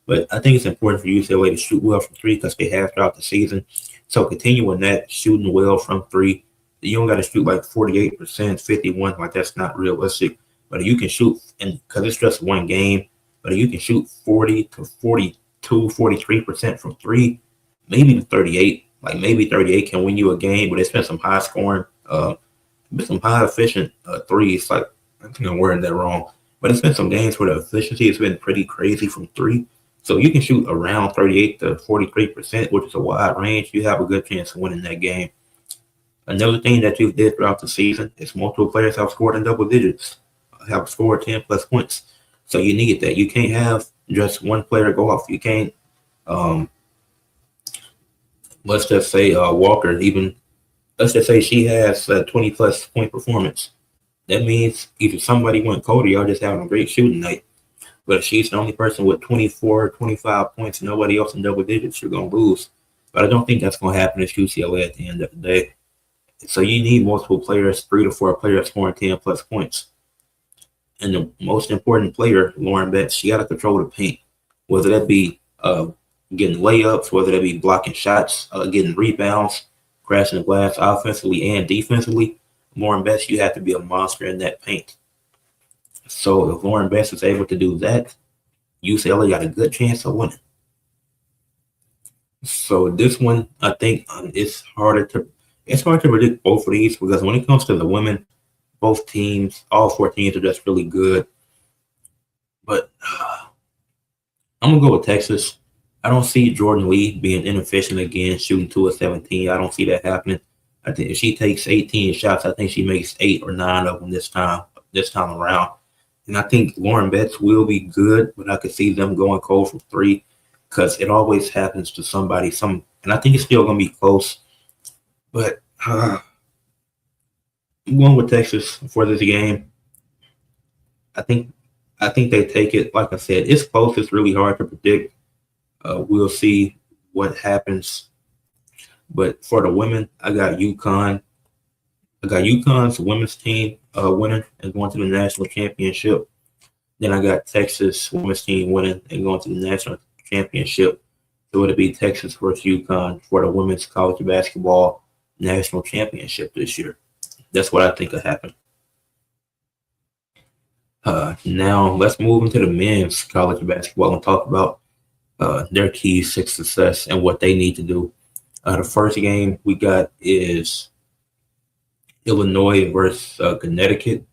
But I think it's important for UCLA to shoot well from three because they have throughout the season. So continuing that, shooting well from three. You don't got to shoot like 48%, 51, like that's not realistic. But you can shoot, and because it's just one game, but you can shoot 40 to 42, 43% from three, maybe to 38. Like maybe 38 can win you a game, but it's been some high scoring, some high efficient threes. Like I think I'm wording that wrong, but it's been some games where the efficiency has been pretty crazy from three. So you can shoot around 38 to 43%, which is a wide range. You have a good chance of winning that game. Another thing that you did throughout the season is multiple players have scored in double digits, have scored 10 plus points. So you need that. You can't have just one player go off. You can't. Let's just say Walker, let's just say she has a 20 plus point performance. That means either somebody went Cody or just having a great shooting night. But if she's the only person with 24, 25 points, and nobody else in double digits, you're going to lose. But I don't think that's going to happen at UCLA at the end of the day. So you need multiple players, 3 to 4 players scoring 10 plus points. And the most important player, Lauren Betts, she got to control the paint, whether that be getting layups, whether that be blocking shots, getting rebounds, crashing the glass offensively and defensively. Lauren Betts, you have to be a monster in that paint. So if Lauren Betts is able to do that, UCLA got a good chance of winning. So this one, I think it's hard to predict both of these because when it comes to the women, both teams, all 4 teams are just really good. But I'm going to go with Texas. I don't see Jordan Lee being inefficient again, shooting 2 of 17. I don't see that happening. I think if she takes 18 shots, I think she makes 8 or 9 of them this time around. And I think Lauren Betts will be good, but I could see them going cold from 3 because it always happens to somebody. And I think it's still going to be close. But I'm going with Texas for this game. I think they take it. Like I said, it's close. It's really hard to predict. We'll see what happens. But for the women, I got UConn. I got UConn's women's team winning and going to the national championship. Then I got Texas women's team winning and going to the national championship. So it'll be Texas versus UConn for the women's college basketball national championship this year. That's what I think will happen. Now let's move into the men's college basketball and talk about their keys to success and what they need to do. The first game we got is Illinois versus Connecticut.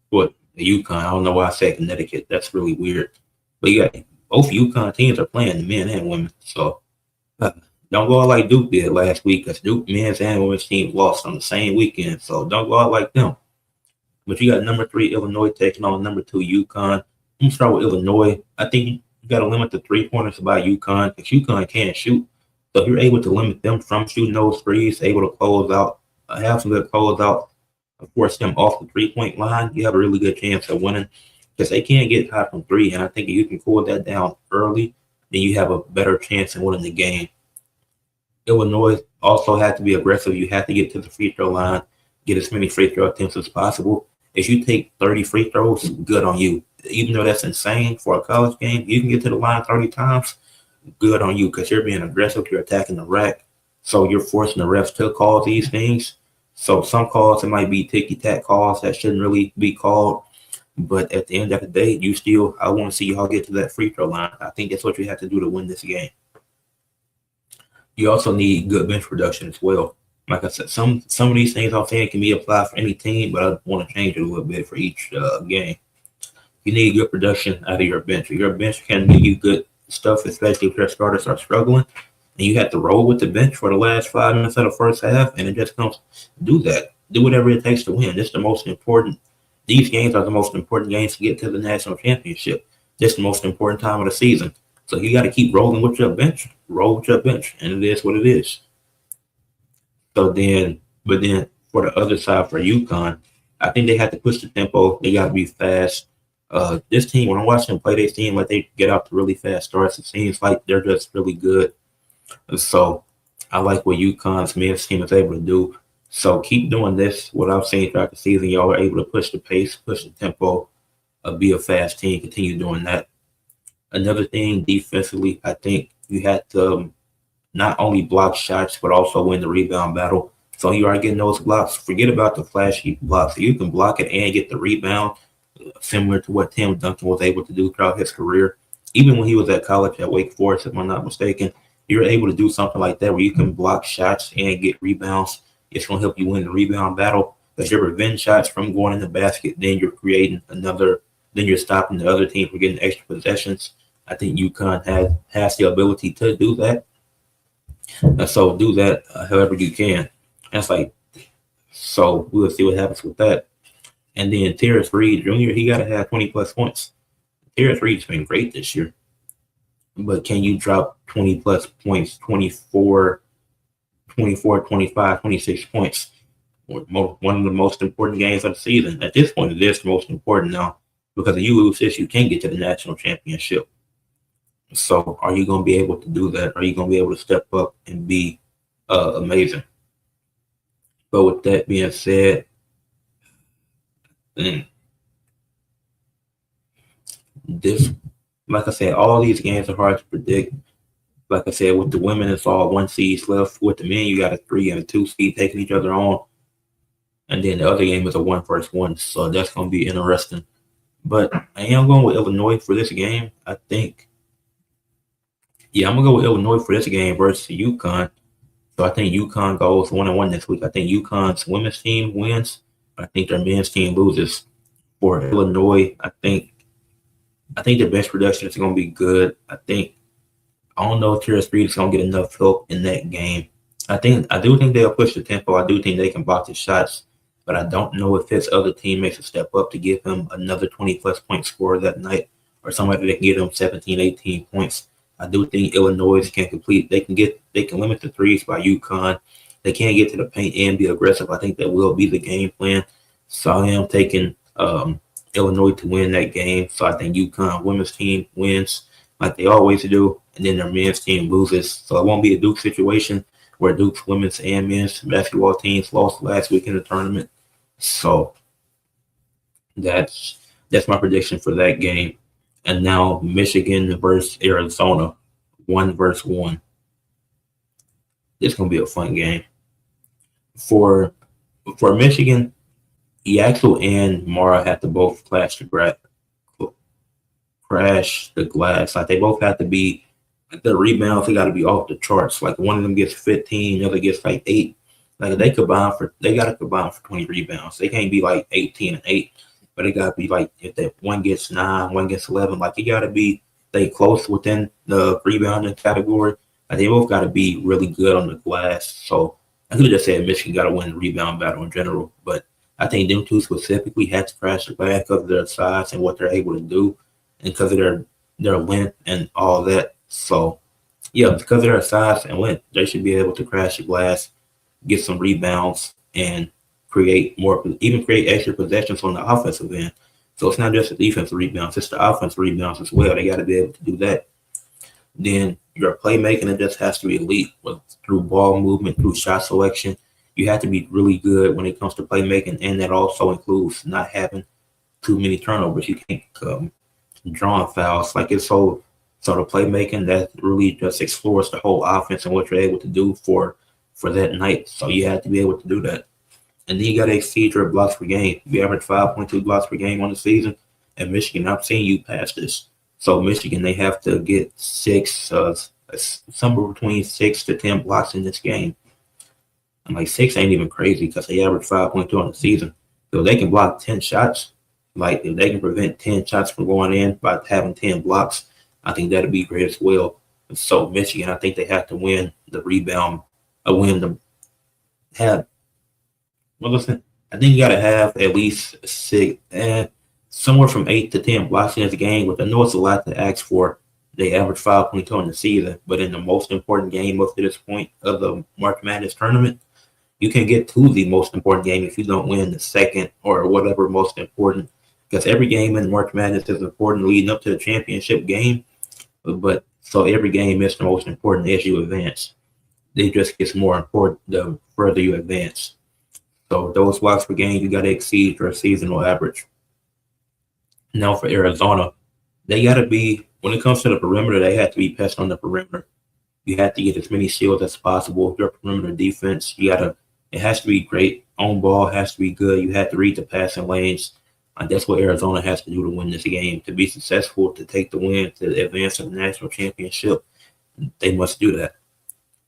What UConn? I don't know why I said Connecticut. That's really weird. But yeah, both UConn teams are playing, the men and women. So uh, don't go out like Duke did last week, because Duke men's and women's team lost on the same weekend. So don't go out like them. But you got number 3 Illinois taking on number 2 UConn. I'm gonna start with Illinois. I think you got to limit the 3-pointers by UConn, because UConn can't shoot. So if you're able to limit them from shooting those threes, able to close out, have some good close out, force them off the 3-point line, you have a really good chance of winning, because they can't get hot from 3. And I think if you can cool that down early, then you have a better chance of winning the game. Illinois also had to be aggressive. You have to get to the free throw line, get as many free throw attempts as possible. If you take 30 free throws, good on you. Even though that's insane for a college game, you can get to the line 30 times, good on you, because you're being aggressive, you're attacking the rack. So you're forcing the refs to call these things. So some calls, it might be ticky-tack calls that shouldn't really be called. But at the end of the day, I want to see y'all get to that free throw line. I think that's what you have to do to win this game. You also need good bench production as well. Like I said, some of these things I'm saying can be applied for any team, but I want to change it a little bit for each game. You need good production out of your bench. Your bench can give you good stuff, especially if your starters are struggling, and you have to roll with the bench for the last 5 minutes of the first half, and it just comes do that. Do whatever it takes to win. This is the most important. These games are the most important games to get to the national championship. This is the most important time of the season. So you got to keep rolling with your bench. Roll with your bench, and it is what it is. But then for the other side, for UConn, I think they have to push the tempo. They got to be fast. This team, when I watch them play, they seem like they get out to really fast starts. It seems like they're just really good. So I like what UConn's men's team is able to do. So keep doing this. What I've seen throughout the season, y'all are able to push the pace, push the tempo, be a fast team. Continue doing that. Another thing, defensively, I think you had to not only block shots, but also win the rebound battle. So you are getting those blocks. Forget about the flashy blocks. So you can block it and get the rebound, similar to what Tim Duncan was able to do throughout his career. Even when he was at college at Wake Forest, if I'm not mistaken, you're able to do something like that where you can block shots and get rebounds. It's going to help you win the rebound battle, because you're preventing shots from going in the basket. Then you're creating then you're stopping the other team from getting extra possessions. I think UConn has the ability to do that. So do that however you can. So we'll see what happens with that. And then Terrence Reed Jr., he got to have 20-plus points. Terrence Reed's been great this year. But can you drop 20-plus points, 24, 25, 26 points? One of the most important games of the season. At this point, it is the most important now, because if you lose this, you can't get to the national championship. So are you going to be able to do that? Are you going to be able to step up and be amazing? But with that being said, like I said, all these games are hard to predict. Like I said, with the women, it's all 1 seeds left. With the men, you got a 3 and a 2 seed taking each other on. And then the other game is a 1 versus 1. So that's going to be interesting. But I am going with Illinois for this game. I'm going to go with Illinois for this game versus UConn. So I think UConn goes 1-1 this week. I think UConn's women's team wins. I think their men's team loses. For Illinois, I think their bench production is going to be good. I don't know if Terrence Reed is going to get enough help in that game. I do think they'll push the tempo. I do think they can block the shots. But I don't know if his other team makes a step up to give him another 20-plus point score that night, or somebody that can get him 17, 18 points. I do think Illinois can complete. They can limit the threes by UConn. They can get to the paint and be aggressive. I think that will be the game plan. So I am taking Illinois to win that game. So I think UConn women's team wins like they always do, and then their men's team loses. So it won't be a Duke situation where Duke's women's and men's basketball teams lost last week in the tournament. So that's my prediction for that game. And now Michigan versus Arizona, 1 versus 1. This is gonna be a fun game. For Michigan, Yaxel and Mara have to both crash the glass. Like they both have to be, the rebounds, they got to be off the charts. Like one of them gets 15, the other gets like 8. Like they gotta combine for 20 rebounds. They can't be like 18 and 8, but it gotta be like if that one gets 9, one gets 11. Like it gotta be they close within the rebounding category. Like they both gotta be really good on the glass. So I could have just said Michigan gotta win the rebound battle in general, but I think them two specifically had to crash the glass because of their size and what they're able to do, and because of their length and all that. So yeah, because of their size and length, they should be able to crash the glass, get some rebounds, and create extra possessions on the offensive end. So it's not just the defensive rebounds, it's the offensive rebounds as well. They got to be able to do that. Then your playmaking, it just has to be elite through ball movement, through shot selection. You have to be really good when it comes to playmaking, and that also includes not having too many turnovers. You can't draw fouls. Like it's so the playmaking that really just explores the whole offense and what you're able to do for that night. So you have to be able to do that. And then you got to exceed your blocks per game. You average 5.2 blocks per game on the season. And Michigan, I've seen you pass this. So Michigan, they have to get somewhere between 6 to 10 blocks in this game. And like 6 ain't even crazy because they average 5.2 on the season. So they can block 10 shots. Like if they can prevent 10 shots from going in by having 10 blocks, I think that'd be great as well. So Michigan, I think they have to win the rebound, win the have. Well, listen, I think you got to have at least somewhere from 8 to 10 blocks in this game, which I know it's a lot to ask for. They average 5.2 in the season, but in the most important game up to this point of the March Madness tournament, you can get to the most important game if you don't win the second or whatever most important. Because every game in March Madness is important leading up to the championship game, but so every game is the most important as you advance. It just gets more important the further you advance. So those blocks per game, you got to exceed your seasonal average. Now for Arizona, they got to be, when it comes to the perimeter, they have to be best on the perimeter. You have to get as many steals as possible. Your perimeter defense, it has to be great. On ball has to be good. You have to read the passing lanes. That's what Arizona has to do to win this game. To be successful, to take the win, to advance to the national championship, they must do that.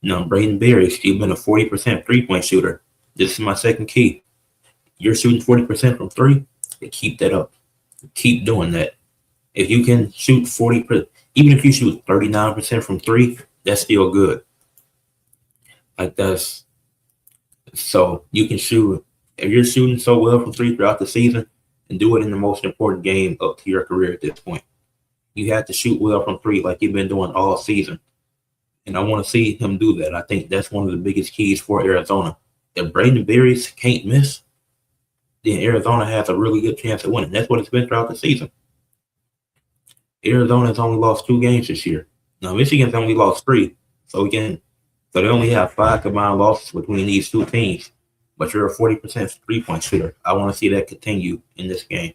Now, Braden Berry, you've been a 40% three-point shooter. This is my second key. You're shooting 40% from three, keep that up. Keep doing that. If you can shoot 40%, even if you shoot 39% from three, that's still good. Like that's so you can shoot. If you're shooting so well from three throughout the season, and do it in the most important game up to your career at this point. You have to shoot well from three like you've been doing all season. And I want to see him do that. I think that's one of the biggest keys for Arizona. If Braden Berry can't miss, then Arizona has a really good chance of winning. That's what it's been throughout the season. Arizona's only lost 2 games this year. Now Michigan's only lost 3. So they only have 5 combined losses between these two teams. But you're a 40% three-point shooter. I want to see that continue in this game.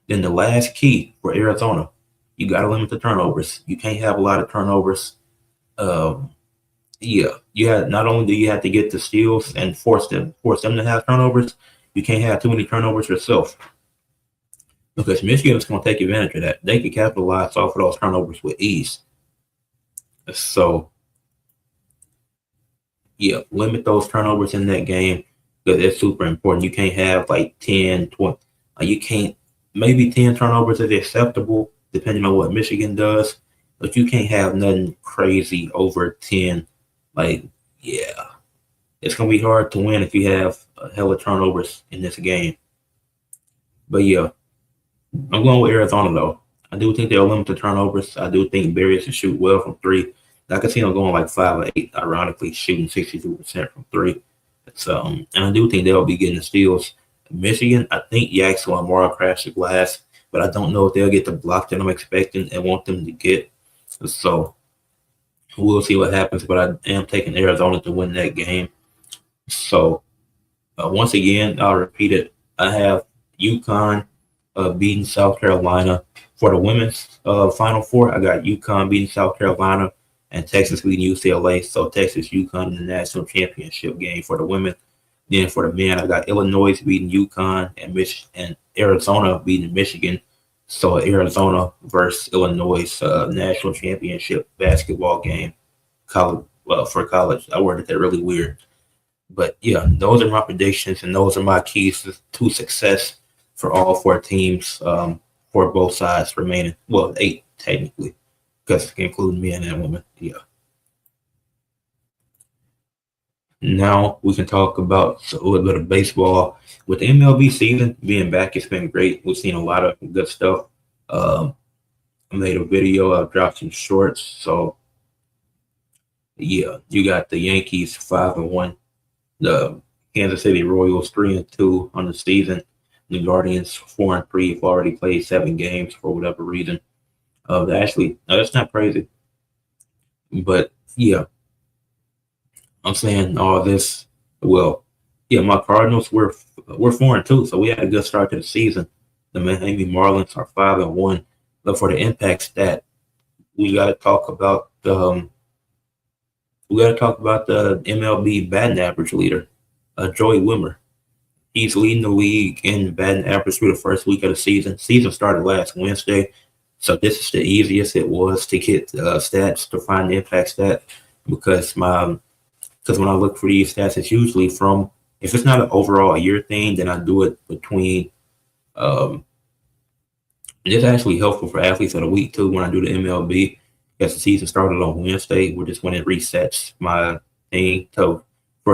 Then the last key for Arizona, you got to limit the turnovers. You can't have a lot of turnovers. Not only do you have to get the steals and force them to have turnovers, you can't have too many turnovers yourself. Because Michigan is going to take advantage of that. They can capitalize off of those turnovers with ease. So, limit those turnovers in that game because it's super important. You can't have like 10, 20. You can't, maybe 10 turnovers is acceptable depending on what Michigan does, but you can't have nothing crazy over 10. It's going to be hard to win if you have a hell of turnovers in this game. But I'm going with Arizona though. I do think they'll limit the turnovers. I do think Berry can shoot well from three. I can see him going like 5 or 8, ironically, shooting 62% from three. And I do think they'll be getting the steals. Michigan, I think Yaxel and Morrow crash the glass, but I don't know if they'll get the block that I'm expecting and want them to get. So we'll see what happens, but I am taking Arizona to win that game. So once again, I'll repeat it. I have UConn beating South Carolina. For the women's Final Four, I got UConn beating South Carolina and Texas beating UCLA. So Texas, UConn in the national championship game for the women. Then for the men, I got Illinois beating UConn and Arizona beating Michigan. So Arizona versus Illinois national championship basketball game. For college. I worded that really weird. But yeah, those are my predictions, and those are my keys to success for all four teams, for both sides remaining. Well, eight technically, because including me and that woman. Yeah. Now we can talk about a little bit of baseball. With the MLB season being back, it's been great. We've seen a lot of good stuff. Um, I made a video. I've dropped some shorts. So yeah, you got the Yankees 5-1, the Kansas City Royals 3-2 on the season. The Guardians 4-3 have already played 7 games for whatever reason. Actually, no, that's not crazy. But yeah, I'm saying all this. Well, yeah, my Cardinals we're 4-2, so we had a good start to the season. The Miami Marlins are 5-1. But for the impact stat, we got to talk about the MLB batting average leader, Joey Wimmer. He's leading the league in batting average through the first week of the season. Season started last Wednesday, so this is the easiest it was to get stats to find the impact stat because when I look for these stats, it's usually from, if it's not an overall year thing, then I do it between. It's actually helpful for athletes of the week too when I do the MLB. Because the season started on Wednesday, we're just when it resets my thing for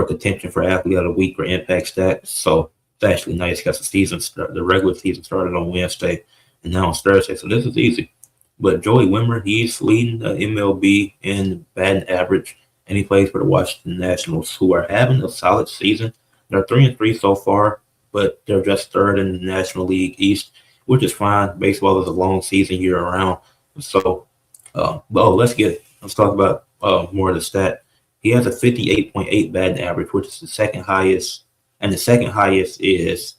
contention for athlete of the week or impact stats. So it's actually nice because the regular season started on Wednesday, and now it's Thursday. So this is easy. But Joey Wimmer, he's leading the MLB in batting average, and he plays for the Washington Nationals, who are having a solid season. They're 3-3 so far, but they're just third in the National League East, which is fine. Baseball is a long season year round. So, let's talk about more of the stat. He has a 58.8 batting average, which is the second highest, and the second highest is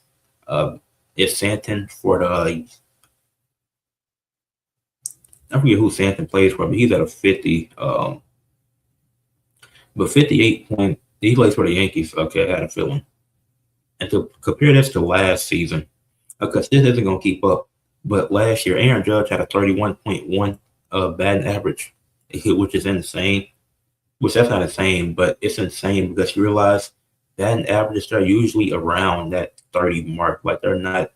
Stanton for the. I forget who Stanton plays for, but he's at a 50. But 58 point, he plays for the Yankees. Okay, I had a feeling. And to compare this to last season, because this isn't going to keep up, but last year, Aaron Judge had a 31.1 batting average, which is insane. Which that's not insane, but it's insane because you realize batting averages are usually around that 30 mark. Like they're not.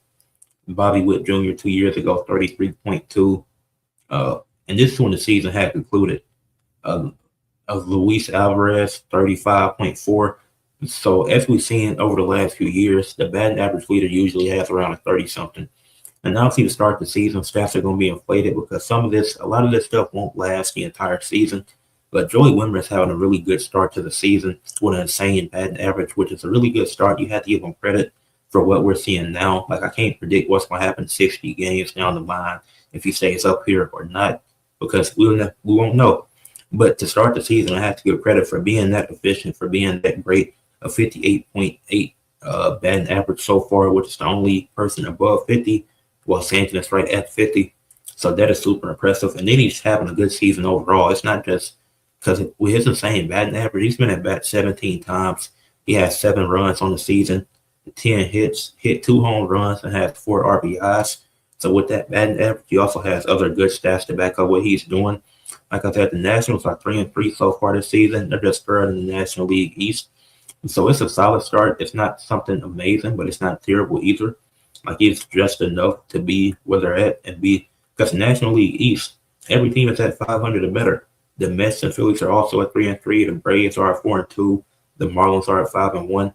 Bobby Witt Jr. 2 years ago, 33.2. And this is when the season had concluded. Of Luis Alvarez, 35.4. So as we've seen over the last few years, the batting average leader usually has around a 30-something. And obviously to start the season, stats are going to be inflated because a lot of this stuff won't last the entire season. But Joey Wimmer is having a really good start to the season with an insane batting average, which is a really good start. You have to give him credit for what we're seeing now. Like I can't predict what's going to happen 60 games down the line if he stays up here or not, because we won't know. But to start the season, I have to give credit for being that efficient, for being that great. A 58.8 batting average so far, which is the only person above 50. Well, Stanton is right at 50. So that is super impressive. And then he's having a good season overall. It's not just because with his insane batting average, he's been at bat 17 times. He has 7 runs on the season, 10 hits, hit 2 home runs, and has 4 RBIs. So with that batting average, he also has other good stats to back up what he's doing. Like I said, the Nationals are 3-3 so far this season. They're just third in the National League East. So it's a solid start. It's not something amazing, but it's not terrible either. Like it's just enough to be where they're at and be, because the National League East, every team is at 500 or better. The Mets and Phillies are also at 3-3. The Braves are at 4-2. The Marlins are at 5-1.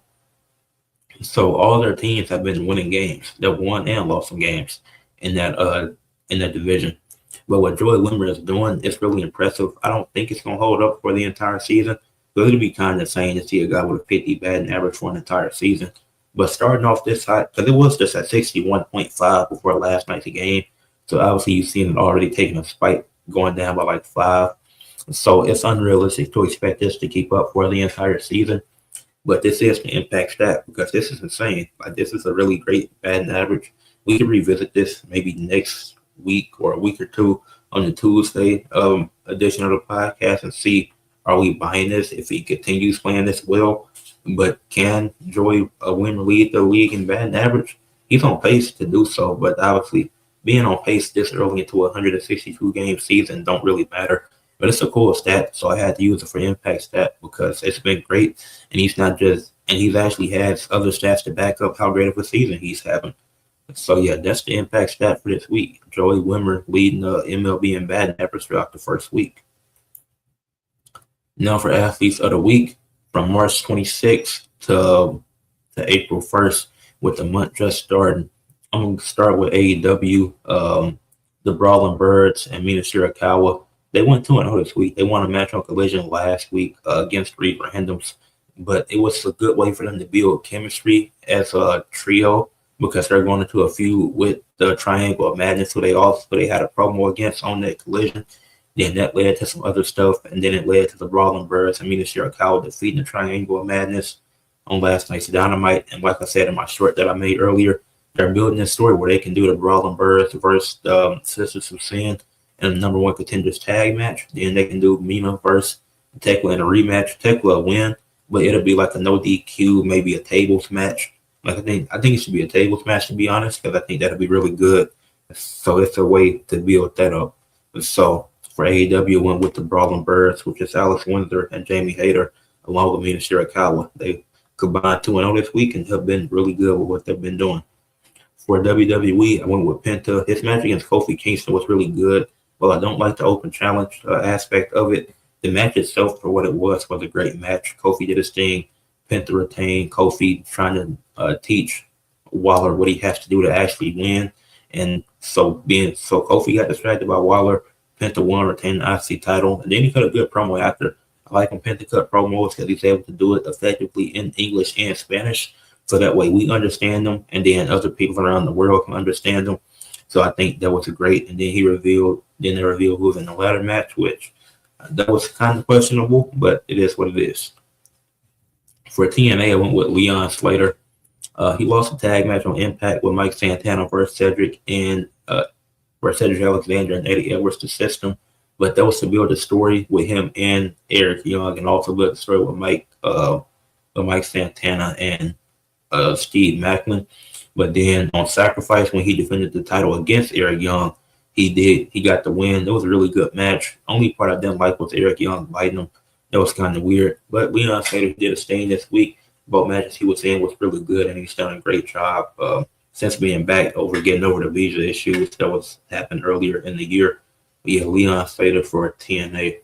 So all their teams have been winning games. They've won and lost some games in that division. But what Joey Wimmer is doing is really impressive. I don't think it's going to hold up for the entire season. But it'll be kind of insane to see a guy with a 50 batting average for an entire season. But starting off this high, because it was just at 61.5 before last night's game. So obviously you've seen it already taking a spike, going down by like 5. So it's unrealistic to expect this to keep up for the entire season. But this is the impact stat because this is insane. Like this is a really great batting average. We can revisit this maybe next week or a week or two on the Tuesday edition of the podcast and see, are we buying this if he continues playing this well? But can Joey Wimmer lead the league in batting average? He's on pace to do so, but obviously being on pace this early into a 162 game season don't really matter. But it's a cool stat, so I had to use it for impact stat because it's been great. And he's not just and he's actually had other stats to back up how great of a season he's having. So yeah, that's the impact stat for this week. Joey Wimmer leading the MLB in batting average throughout the first week. Now for athletes of the week, from March 26th to April 1st, with the month just starting. I'm going to start with AEW. The Brawling Birds and Mina Shirakawa. They went 2-0 this week. They won a match on Collision last week against Reed Randoms, but it was a good way for them to build chemistry as a trio because they're going into a feud with the Triangle of Madness, who they had a promo against on that Collision. Then that led to some other stuff, and then it led to the Brawling Birds and Mina Shirakawa defeating the Triangle of Madness on last night's Dynamite. And like I said in my short that I made earlier, they're building this story where they can do the Brawling Birds versus Sisters of Sin in the number one contenders tag match. Then they can do Mina versus Tekla in a rematch. Tekla win, but it'll be like a no DQ, maybe a tables match. Like I think it should be a tables match, to be honest, because I think that'll be really good. So it's a way to build that up. So for AEW, went with the Brawling Birds, which is Alex Windsor and Jamie Hayter, along with Mina Shirakawa. They combined 2-0 this week and have been really good with what they've been doing. For WWE, I went with Penta. His match against Kofi Kingston was really good. While I don't like the open challenge aspect of it, the match itself, for what it was a great match. Kofi did his thing. Penta retained. Kofi trying to teach Waller what he has to do to actually win. And so Kofi got distracted by Waller. Penta won, retained the IC title. And then he cut a good promo after. I like when Penta cut promos because he's able to do it effectively in English and Spanish. So that way we understand them, and then other people around the world can understand them. So I think that was great. And then they revealed who was in the ladder match, which that was kind of questionable, but it is what it is. For TNA, I went with Leon Slater. He lost a tag match on Impact with Mike Santana versus Cedric Alexander and Eddie Edwards, the system. But that was to build a story with him and Eric Young, and also build a story with Mike Santana and Steve Macklin. But then on Sacrifice, when he defended the title against Eric Young, he got the win. It was a really good match. Only part I didn't like was Eric Young biting him. That was kind of weird. But Leon Slater did a stain this week. Both matches he was in was really good, and he's done a great job since being back getting over the visa issues that was happened earlier in the year. But yeah, Leon Slater for TNA.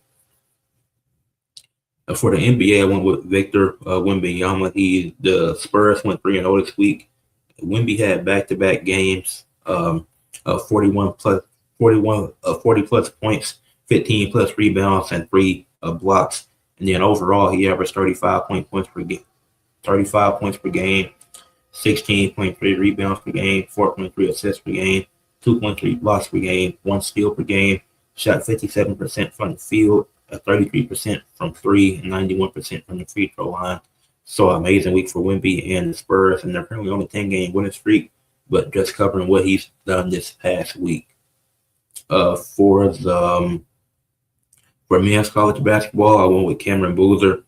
For the NBA, I went with Victor Wembanyama. The Spurs went 3-0 this week. Wemby had back-to-back games, 40 plus points, 15 plus rebounds, and 3 blocks. And then overall, he averaged 35 points per game, 16.3 rebounds per game, 4.3 assists per game, 2.3 blocks per game, 1 steal per game. Shot 57% from the field, 33% from 3, and 91% from the free throw line. So amazing week for Wemby and the Spurs, and they're currently on a 10-game winning streak, but just covering what he's done this past week. For men's college basketball, I went with Cameron Boozer,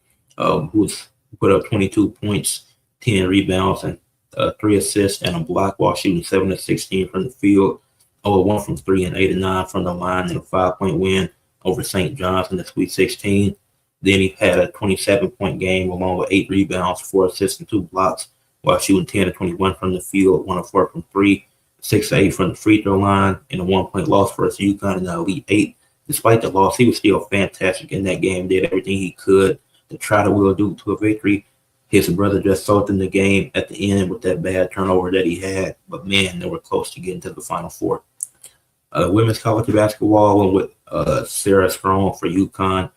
who's put up 22 points, 10 rebounds, and 3 assists and a block while shooting 7 of 16 from the field, 0-1 from 3 and 8-9 from the line, and a 5-point win over St. John's in the Sweet 16. Then he had a 27-point game along with 8 rebounds, 4 assists, and 2 blocks while shooting 10 of 21 from the field, 1 of 4 from 3, 6 of 8 from the free throw line, and a 1-point loss versus UConn in the Elite 8. Despite the loss, he was still fantastic in that game, did everything he could to try to will Duke to a victory. His brother just sold in the game at the end with that bad turnover that he had, but man, they were close to getting to the Final Four. Women's college basketball went with Sarah Strong for UConn.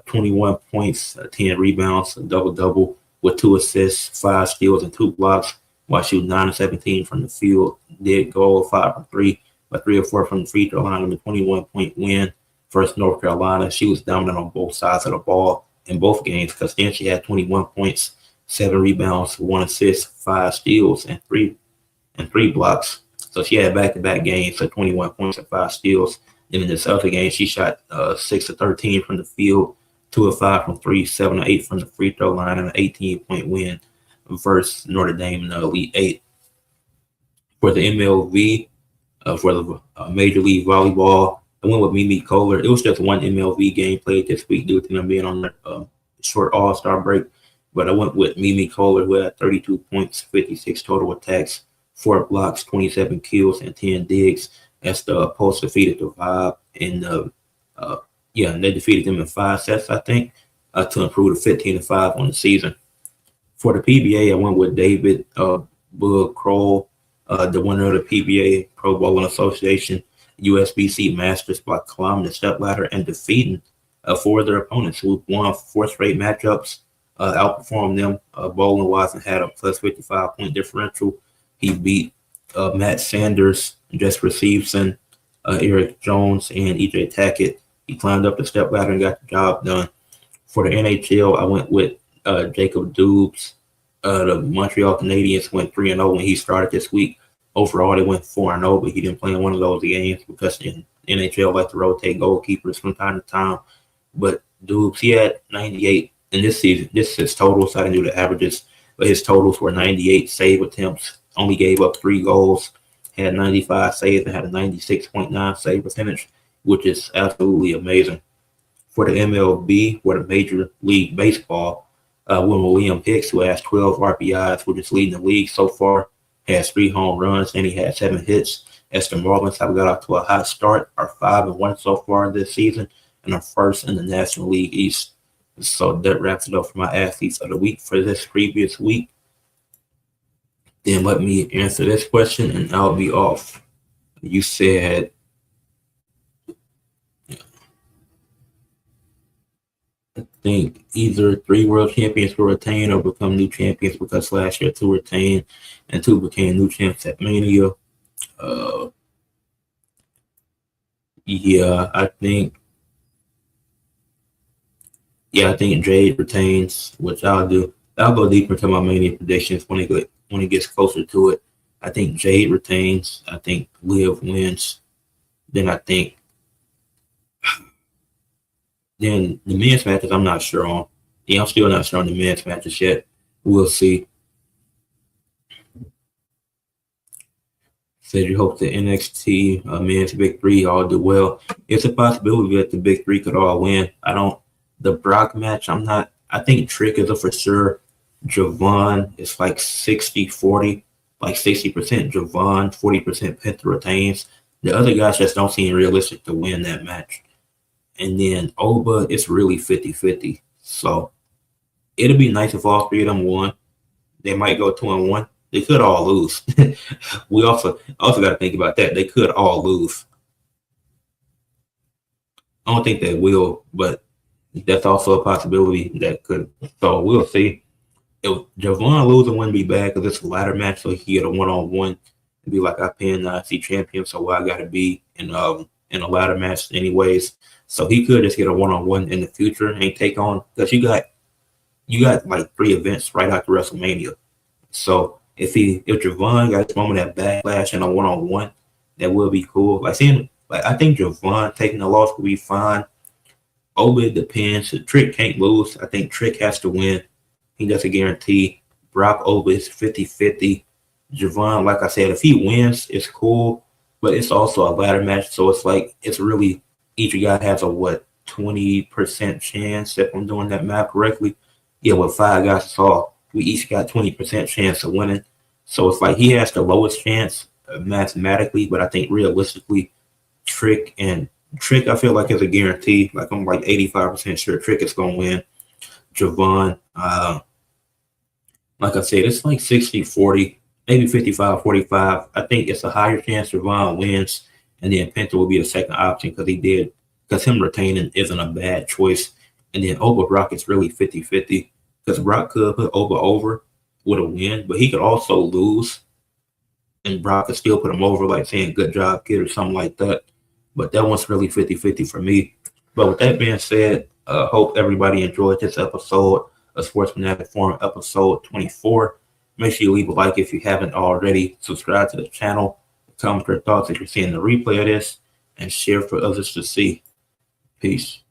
21 points, 10 rebounds, a double-double with 2 assists, 5 steals, and 2 blocks while shooting 9 of 17 from the field. Did go 5 from 3, but 3 or 4 from the free throw line in a 21-point win versus North Carolina. She was dominant on both sides of the ball in both games because then she had 21 points, 7 rebounds, 1 assist, 5 steals, and 3 blocks. So she had back-to-back games, so 21 points and 5 steals. And in this other game, she shot 6 of 13 from the field, 2 of 5 from 3, 7 of 8 from the free throw line, and an 18-point win versus Notre Dame in the Elite 8. For the MLV, for the Major League Volleyball, I went with Mimi Kohler. It was just one MLV game played this week due to them being on their short All-Star break. But I went with Mimi Kohler, who had 32 points, 56 total attacks, 4 blocks, 27 kills, and 10 digs. That's the Pulse defeated the Vibe in the and they defeated them in 5 sets, I think, to improve to 15-5 on the season. For the PBA, I went with David Bug Kroll, the winner of the PBA Pro Bowling Association USBC Masters by climbing the stepladder and defeating 4 of their opponents who won 4 straight matchups, outperformed them bowling-wise and had a plus 55-point differential. He beat Matt Sanders, Jesper Stevenson, Eric Jones, and EJ Tackett. He climbed up the stepladder and got the job done. For the NHL, I went with Jacob Dubes. The Montreal Canadiens went 3-0 when he started this week. Overall, they went 4-0, but he didn't play in one of those games because in NHL like to rotate goalkeepers from time to time. But Dubes, he had 98 in this season. This is his total, so I didn't do the averages, but his totals were 98 save attempts, only gave up 3 goals, had 95 saves, and had a 96.9 save percentage, which is absolutely amazing. For the MLB, or the Major League Baseball, William Hicks, who has 12 RBIs, which is leading the league so far, has 3 home runs, and he had 7 hits. As the Marlins have got off to a hot start, are 5-1 so far this season, and are first in the National League East. So that wraps it up for my athletes of the week for this previous week. Then let me answer this question, and I'll be off. You said, I think either 3 world champions will retain or become new champions, because last year 2 retained and 2 became new champs at Mania. I think Jade retains, which I'll do. I'll go deeper into my Mania predictions when it gets closer to it. I think Jade retains. I think Liv wins. Then the men's matches I'm not sure on. Yeah, I'm still not sure on the men's matches yet. We'll see. Said you hope the NXT men's Big 3 all do well. It's a possibility that the Big 3 could all win. The Brock match, I think Trick is a for sure. Javon is like 60-40, like 60% Javon, 40% Penta retains. The other guys just don't seem realistic to win that match. And then Oba, it's really 50-50. So it'll be nice if all 3 of them won. They might go 2-1. They could all lose. We also got to think about that. They could all lose. I don't think they will, but that's also a possibility that could. So we'll see. If Javon losing wouldn't be bad because it's a ladder match, so he get a 1-on-1 and be like, I pinned the IC champion, so I got to be in a ladder match anyways. So he could just get a 1-on-1 in the future and take on, because you got like 3 events right after WrestleMania. So if Javon got this moment at Backlash and a 1-on-1, that will be cool. I think Javon taking the loss will be fine. Oba depends. Trick can't lose. I think Trick has to win. He doesn't guarantee. Brock Oba is 50-50. Javon, like I said, if he wins, it's cool, but it's also a ladder match, so it's really each guy has a 20% chance, if I'm doing that math correctly. Yeah, with 5 guys, it's all we each got 20% chance of winning. So it's like he has the lowest chance mathematically, but I think realistically, Trick, I feel like is a guarantee. Like I'm like 85% sure Trick is gonna win. Javon, like I said, it's like 60-40, maybe 55-45. I think it's a higher chance Javon wins, and then Penta will be the second option because him retaining isn't a bad choice. And then Oba Brock is really 50-50 because Brock could put Oba over with a win, but he could also lose, and Brock could still put him over, like saying good job, kid, or something like that. But that one's really 50-50 for me. But with that being said, hope everybody enjoyed this episode of Sports Fanatic Forum, episode 24. Make sure you leave a like if you haven't already. Subscribe to the channel. Comment your thoughts if you're seeing the replay of this. And share for others to see. Peace.